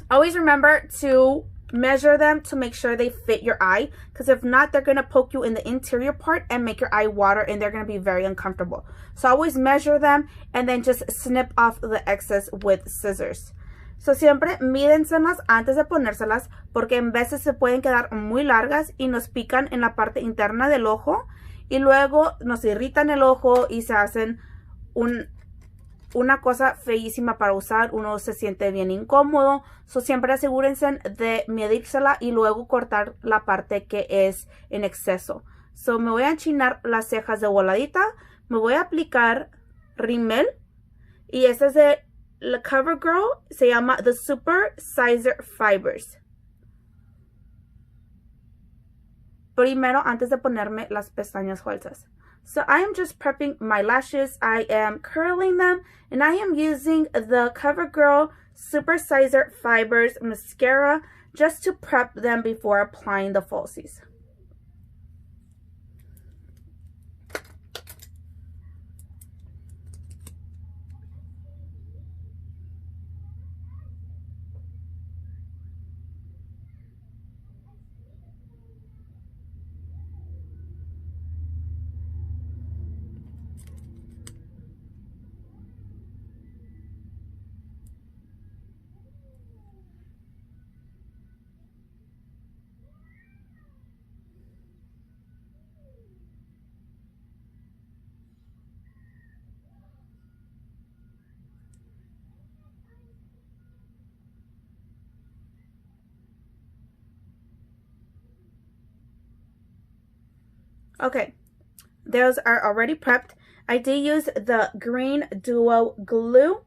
Speaker 1: always remember to measure them to make sure they fit your eye, because if not, they're going to poke you in the interior part and make your eye water, and they're going to be very uncomfortable. So always measure them and then just snip off the excess with scissors. So siempre mídenselas antes de ponérselas, porque en veces se pueden quedar muy largas y nos pican en la parte interna del ojo y luego nos irritan el ojo y se hacen una cosa feísima para usar. Uno se siente bien incómodo. So siempre asegúrense de medírsela y luego cortar la parte que es en exceso. So me voy a enchinar las cejas de voladita, me voy a aplicar rímel, y este es de la CoverGirl, se llama The Super Sizer Fibers. Primero, antes de ponerme las pestañas falsas. So I am just prepping my lashes. I am curling them, and I am using the CoverGirl Super Sizer Fibers mascara just to prep them before applying the falsies. Okay, those are already prepped. I did use the Green Duo glue.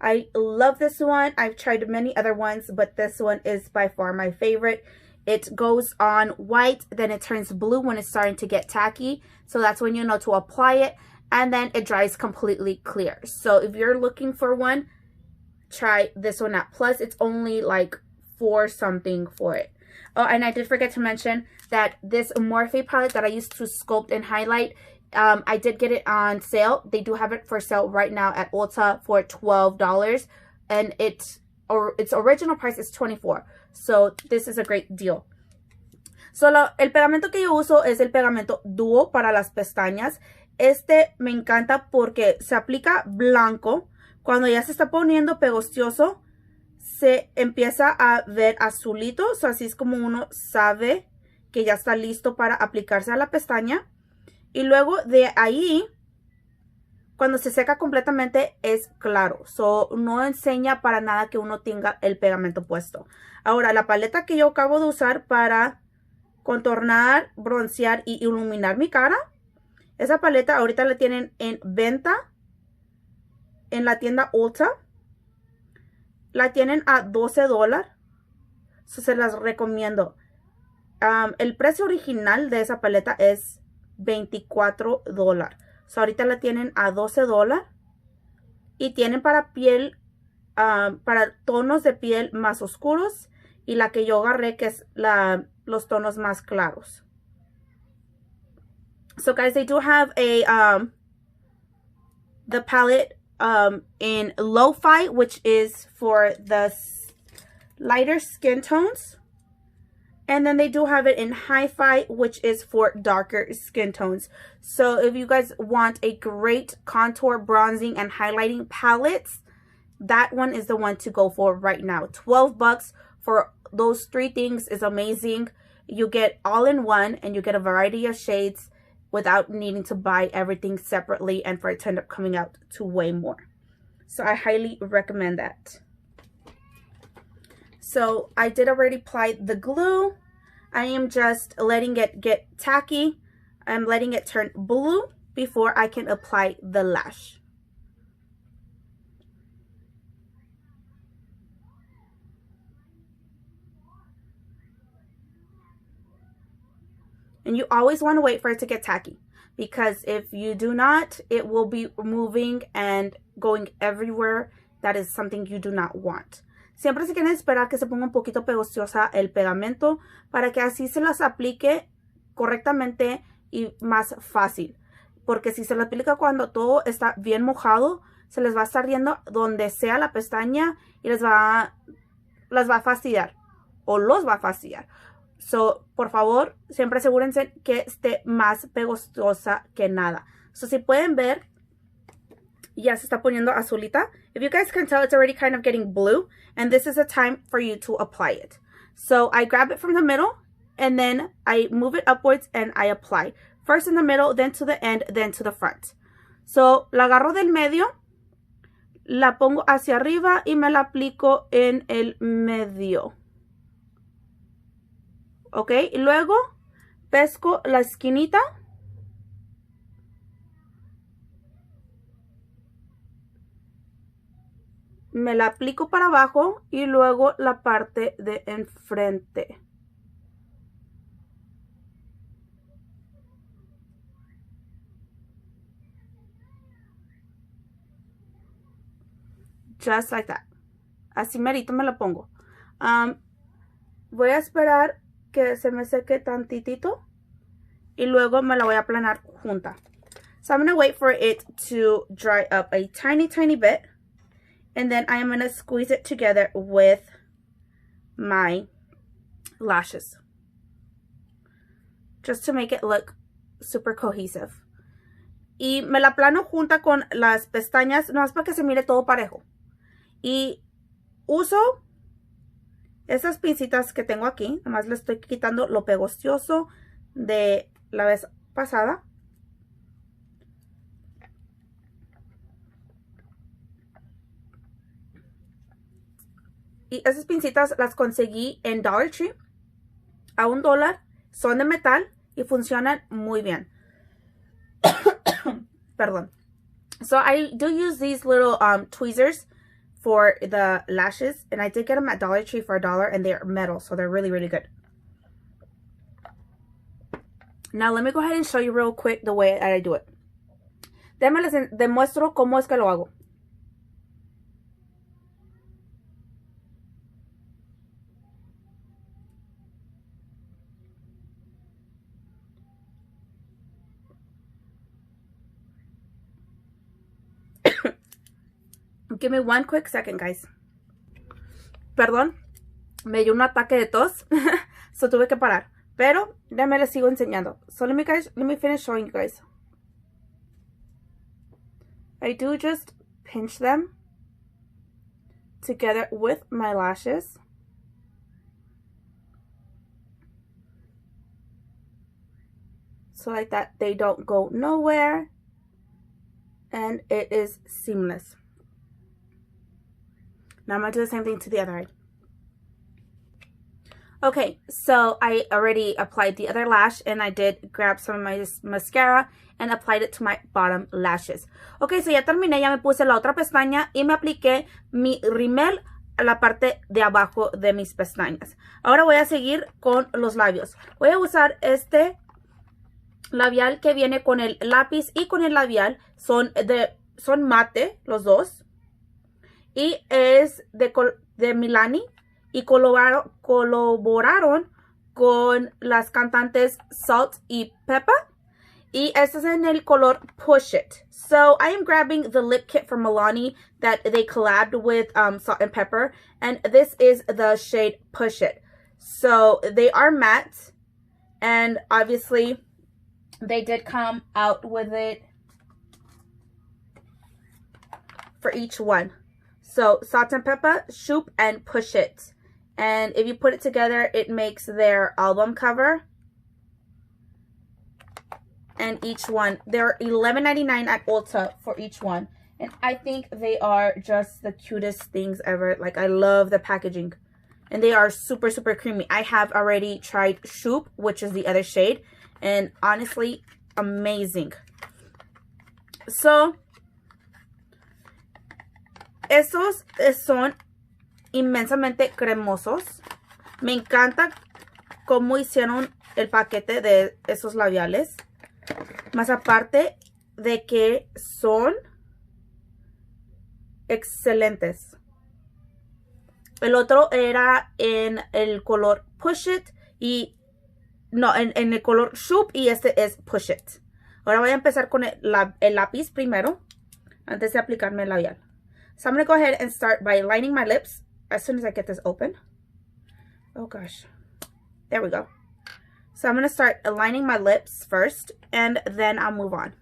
Speaker 1: I love this one. I've tried many other ones, but this one is by far my favorite. It goes on white, then it turns blue when it's starting to get tacky. So that's when you know to apply it. And then it dries completely clear. So if you're looking for one, try this one out. Plus, it's only like $4 something for it. Oh, and I did forget to mention that this Morphe palette that I used to sculpt and highlight, I did get it on sale. They do have it for sale right now at Ulta for $12. And its original price is $24. So this is a great deal. Solo el pegamento que yo uso es el pegamento Duo para las pestañas. Este me encanta porque se aplica blanco. Cuando ya se está poniendo pegostioso, se empieza a ver azulito. So así es como uno sabe que ya está listo para aplicarse a la pestaña. Y luego de ahí, cuando se seca completamente, es claro. So no enseña para nada que uno tenga el pegamento puesto. Ahora, la paleta que yo acabo de usar para contornar, broncear y iluminar mi cara, esa paleta ahorita la tienen en venta en la tienda Ulta. La tienen a $12. So se las recomiendo. El precio original de esa paleta es $24. So ahorita la tienen a $12. Y tienen para piel, para tonos de piel más oscuros. Y la que yo agarré, que es los tonos más claros. So guys, they do have a the palette in Lo-Fi, which is for the lighter skin tones. And then they do have it in Hi-Fi, which is for darker skin tones. So if you guys want a great contour, bronzing, and highlighting palettes, that one is the one to go for right now. $12 for those 3 things is amazing. You get all in one, and you get a variety of shades without needing to buy everything separately and for it to end up coming out to way more. So I highly recommend that. So I did already apply the glue. I am just letting it get tacky. I'm letting it turn blue before I can apply the lash. And you always want to wait for it to get tacky, because if you do not, it will be moving and going everywhere. That is something you do not want. Siempre se quieren esperar que se ponga un poquito pegostiosa el pegamento para que así se las aplique correctamente y más fácil. Porque si se las aplica cuando todo está bien mojado, se les va a estar riendo donde sea la pestaña y las va a fastidiar o los va a fastidiar. So, por favor, siempre asegúrense que esté más pegostosa que nada. So, si pueden ver, ya se está poniendo azulita. If you guys can tell, it's already kind of getting blue. And this is a time for you to apply it. So, I grab it from the middle. And then I move it upwards and I apply. First in the middle, then to the end, then to the front. So, la agarro del medio. La pongo hacia arriba y me la aplico en el medio. Ok, y luego pesco la esquinita. Me la aplico para abajo y luego la parte de enfrente. Just like that. Así merito me la pongo. Voy a esperar que se me seque tantitito y luego me la voy a aplanar junta. So I'm going to wait for it to dry up a tiny bit, and then I am going to squeeze it together with my lashes just to make it look super cohesive. Y me la aplano junta con las pestañas, no es para que se mire todo parejo. Y uso estas pincitas que tengo aquí, nada más le estoy quitando lo pegostioso de la vez pasada. Y esas pincitas las conseguí en Dollar Tree a $1. Son de metal y funcionan muy bien. Perdón. So I do use these little tweezers for the lashes, and I did get them at Dollar Tree for $1, and they're metal, so they're really, really good. Now let me go ahead and show you real quick the way that I do it. Déjenme les demuestro cómo es que lo hago. Give me one quick second, guys. Perdón, me dio un ataque de tos, so tuve que parar. Pero déjenme les sigo enseñando. So let me finish showing you guys. I do just pinch them together with my lashes. So like that, they don't go nowhere. And it is seamless. Now I'm going to do the same thing to the other eye. Okay, so I already applied the other lash, and I did grab some of my mascara and applied it to my bottom lashes. Okay, so ya terminé, ya me puse la otra pestaña y me apliqué mi rímel a la parte de abajo de mis pestañas. Ahora voy a seguir con los labios. Voy a usar este labial que viene con el lápiz y con el labial. Son mate los dos. Y es de Milani. Y colaboraron con las cantantes Salt y Pepa. Y este es en el color Push It. So I am grabbing the lip kit from Milani that they collabed with Salt and Pepper. And this is the shade Push It. So they are matte. And obviously they did come out with it for each one. So Salt and Pepper, Shoop, and Push It. And if you put it together, it makes their album cover. And each one, they're $11.99 at Ulta for each one. And I think they are just the cutest things ever. Like, I love the packaging. And they are super, super creamy. I have already tried Shoop, which is the other shade. And honestly, amazing. So, estos son inmensamente cremosos. Me encanta cómo hicieron el paquete de esos labiales. Más aparte de que son excelentes. El otro era en el color Push It y no, en el color Shoop, y este es Push It. Ahora voy a empezar con el lápiz primero antes de aplicarme el labial. So I'm going to go ahead and start by lining my lips as soon as I get this open. Oh gosh. There we go. So I'm going to start aligning my lips first, and then I'll move on.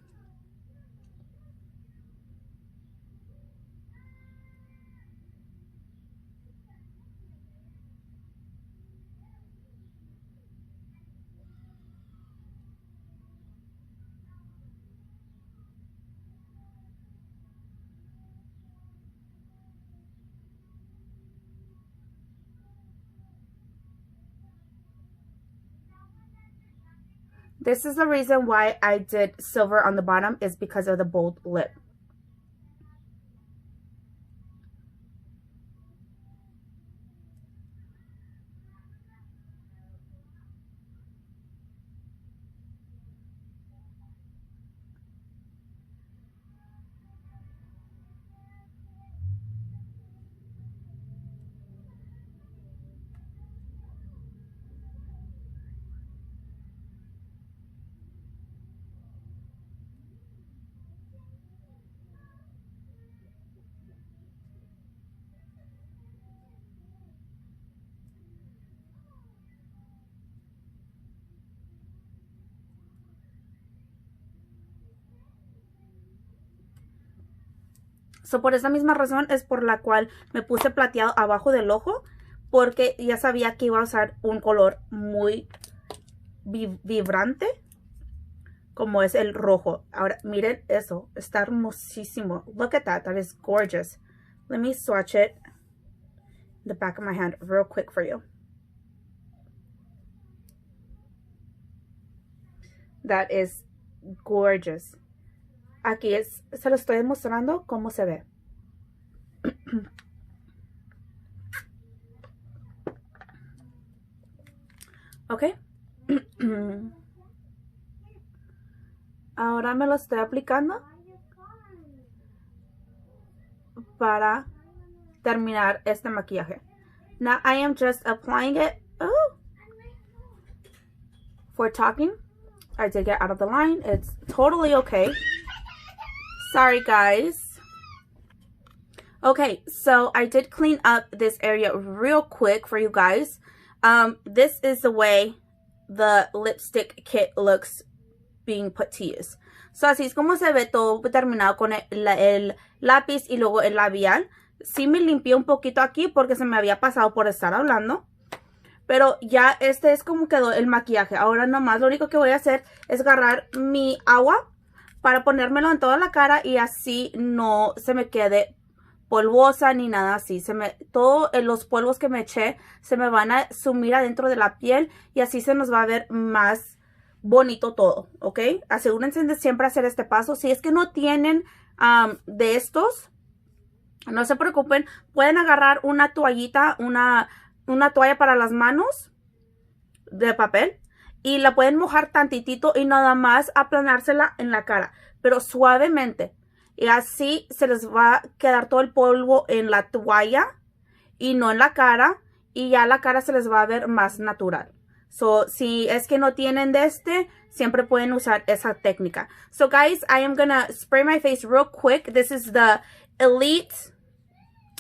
Speaker 1: This is the reason why I did silver on the bottom, is because of the bold lip. So, por esa misma razón es por la cual me puse plateado abajo del ojo, porque ya sabía que iba a usar un color muy vibrante, como es el rojo. Ahora, miren eso, está hermosísimo. Look at that, that is gorgeous. Let me swatch it in the back of my hand real quick for you. that is gorgeous. Aquí se lo estoy mostrando cómo se ve. Ok. Ahora me lo estoy aplicando para terminar este maquillaje. Now I am just applying it. Oh, for talking, I did get out of the line. It's totally okay. Sorry, guys. Okay, so I did clean up this area real quick for you guys. This is the way the lipstick kit looks being put to use. So así es como se ve todo terminado con el lápiz y luego el labial. Sí me limpié un poquito aquí porque se me había pasado por estar hablando. Pero ya este es como quedó el maquillaje. Ahora nomás lo único que voy a hacer es agarrar mi agua para ponérmelo en toda la cara y así no se me quede polvosa ni nada así. Todos los polvos que me eché se me van a sumir adentro de la piel y así se nos va a ver más bonito todo, ¿ok? Asegúrense de siempre hacer este paso. Si es que no tienen de estos, no se preocupen. Pueden agarrar una toallita, una toalla para las manos de papel y la pueden mojar tantitito y nada más aplanársela en la cara, pero suavemente. Y así se les va a quedar todo el polvo en la toalla y no en la cara. Y ya la cara se les va a ver más natural. So, si es que no tienen de este, siempre pueden usar esa técnica. So, guys, I am gonna spray my face real quick. This is the Elite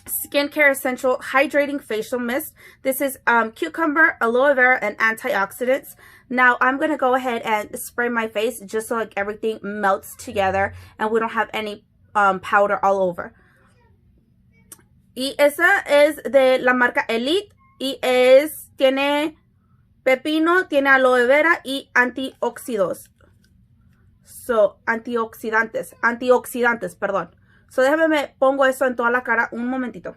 Speaker 1: Skincare Essential Hydrating Facial Mist. This is cucumber, aloe vera, and antioxidants. Now, I'm going to go ahead and spray my face just so like everything melts together and we don't have any powder all over. Y esa es de la marca Elite y tiene pepino, tiene aloe vera y antioxidantes. Antioxidantes, perdón. So, déjame me pongo eso en toda la cara un momentito.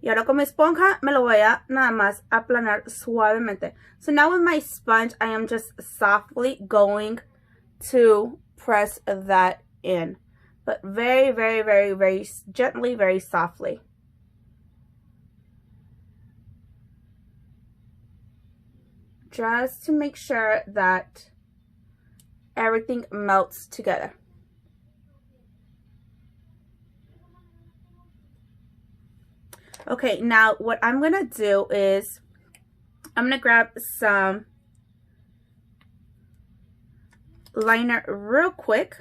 Speaker 1: Y ahora con mi esponja me lo voy a nada más aplanar suavemente. So now with my sponge, I am just softly going to press that in. But very, very, very, very gently, very softly. Just to make sure that everything melts together. Okay, now what I'm going to do is I'm going to grab some liner real quick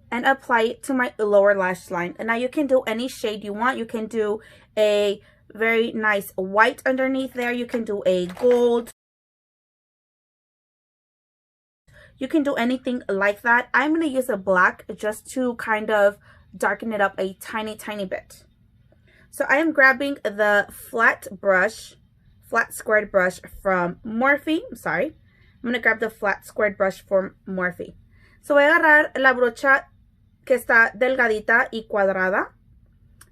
Speaker 1: and apply it to my lower lash line. And now you can do any shade you want. You can do a very nice white underneath there. You can do a gold. You can do anything like that. I'm going to use a black just to kind of darken it up a tiny, tiny bit. So I am grabbing the flat squared brush from Morphe. I'm sorry. I'm going to grab the flat squared brush from Morphe. So voy a agarrar la brocha que está delgadita y cuadrada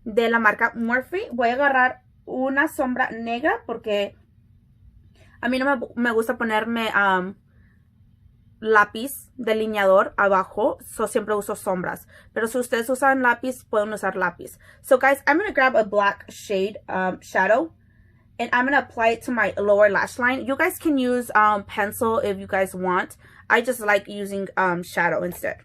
Speaker 1: de la marca Morphe. Voy a agarrar una sombra negra porque a mí no me gusta ponerme lápiz delineador abajo, so siempre uso sombras. Pero si ustedes usan lápiz, pueden usar lápiz. So guys, I'm going to grab a black shade shadow and I'm going to apply it to my lower lash line. You guys can use pencil if you guys want. I just like using shadow instead.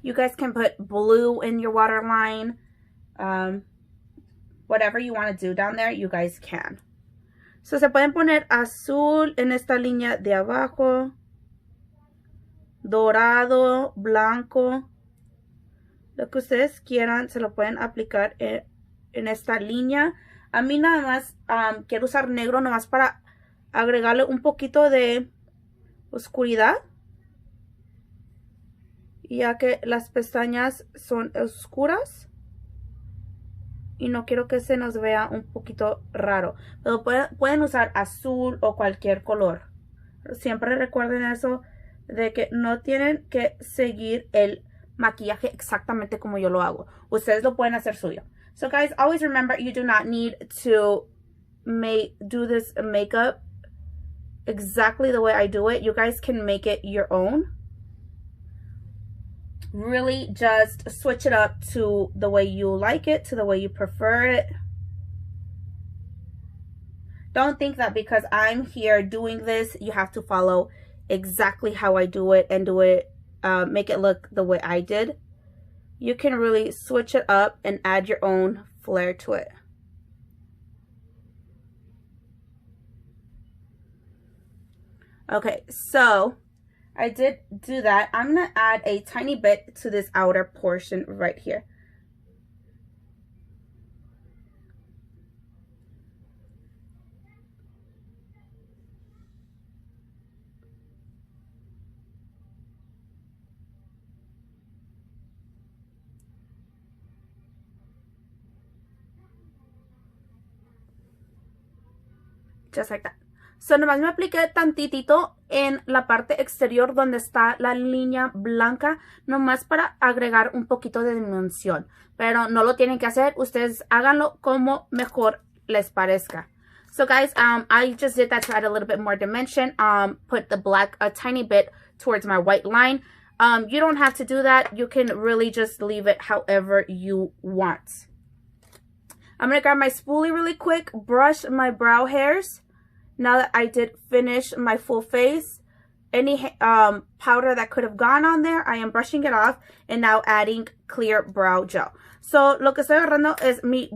Speaker 1: You guys can put blue in your waterline. Whatever you want to do down there, you guys can. So, se pueden poner azul en esta línea de abajo. Dorado, blanco. Lo que ustedes quieran, se lo pueden aplicar en esta línea. A mí nada más quiero usar negro, nomás para agregarle un poquito de oscuridad. ya que las pestañas son oscuras y no quiero que se nos vea un poquito raro. Pero pueden usar azul o cualquier color. Siempre recuerden eso, de que no tienen que seguir el maquillaje exactamente como yo lo hago. Ustedes lo pueden hacer suyo. So guys, always remember, you do not need to do this makeup exactly the way I do it. You guys can make it your own. Really just switch it up to the way you like it, to the way you prefer it. Don't think that because I'm here doing this, you have to follow exactly how I do it and make it look the way I did. You can really switch it up and add your own flair to it. Okay, so I did do that. I'm going to add a tiny bit to this outer portion right here. Just like that. So nomás me apliqué tantitito en la parte exterior donde está la línea blanca, nomás para agregar un poquito de dimensión. Pero no lo tienen que hacer, ustedes háganlo como mejor les parezca. So guys, I just did that to add a little bit more dimension. Put the black a tiny bit towards my white line. You don't have to do that. You can really just leave it however you want. I'm going to grab my spoolie really quick, brush my brow hairs. Now that I did finish my full face, any powder that could have gone on there, I am brushing it off and now adding clear brow gel. So, lo que estoy agarrando es mi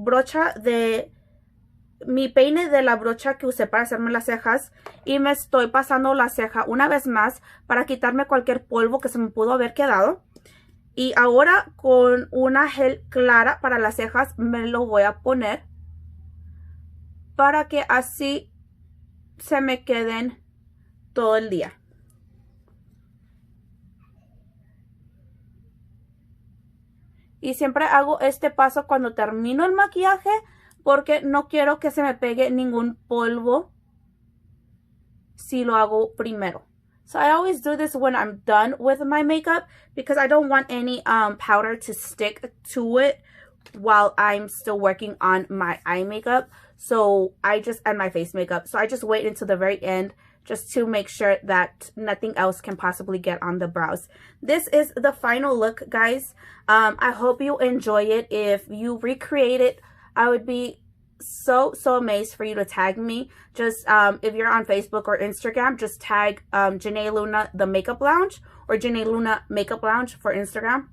Speaker 1: peine de la brocha que usé para hacerme las cejas y me estoy pasando la ceja una vez más para quitarme cualquier polvo que se me pudo haber quedado. Y ahora con una gel clara para las cejas me lo voy a poner para que así se me queden todo el día. Y siempre hago este paso cuando termino el maquillaje porque no quiero que se me pegue ningún polvo si lo hago primero. So I always do this when I'm done with my makeup because I don't want any powder to stick to it while I'm still working on my eye makeup. So and my face makeup. So I just wait until the very end just to make sure that nothing else can possibly get on the brows. This is the final look, guys. I hope you enjoy it. If you recreate it, I would be so amazed for you to tag me. Just if you're on Facebook or Instagram, just tag Janae Luna the Makeup Lounge or Janae Luna Makeup Lounge for Instagram.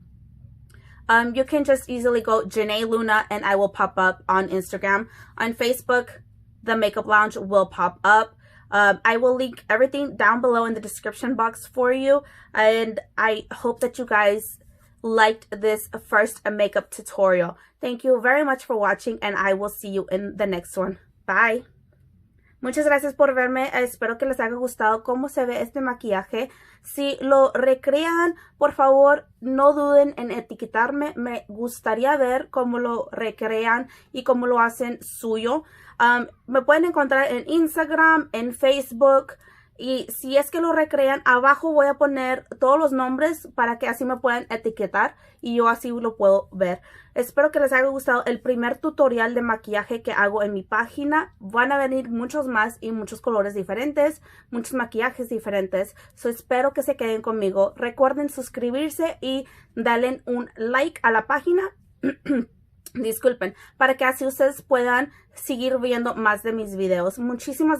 Speaker 1: You can just easily go Janae Luna and I will pop up on Instagram. On Facebook, the Makeup Lounge will pop up. I will link everything down below in the description box for you. And I hope that you guys liked this first makeup tutorial. Thank you very much for watching and I will see you in the next one. Bye. Muchas gracias por verme. Espero que les haya gustado cómo se ve este maquillaje. Si lo recrean, por favor, no duden en etiquetarme. Me gustaría ver cómo lo recrean y cómo lo hacen suyo. Me pueden encontrar en Instagram, en Facebook. Y si es que lo recrean, abajo voy a poner todos los nombres para que así me puedan etiquetar y yo así lo puedo ver. Espero que les haya gustado el primer tutorial de maquillaje que hago en mi página. Van a venir muchos más y muchos colores diferentes, muchos maquillajes diferentes. So, espero que se queden conmigo. Recuerden suscribirse y darle un like a la página. Disculpen, para que así ustedes puedan seguir viendo más de mis videos. Muchísimas gracias.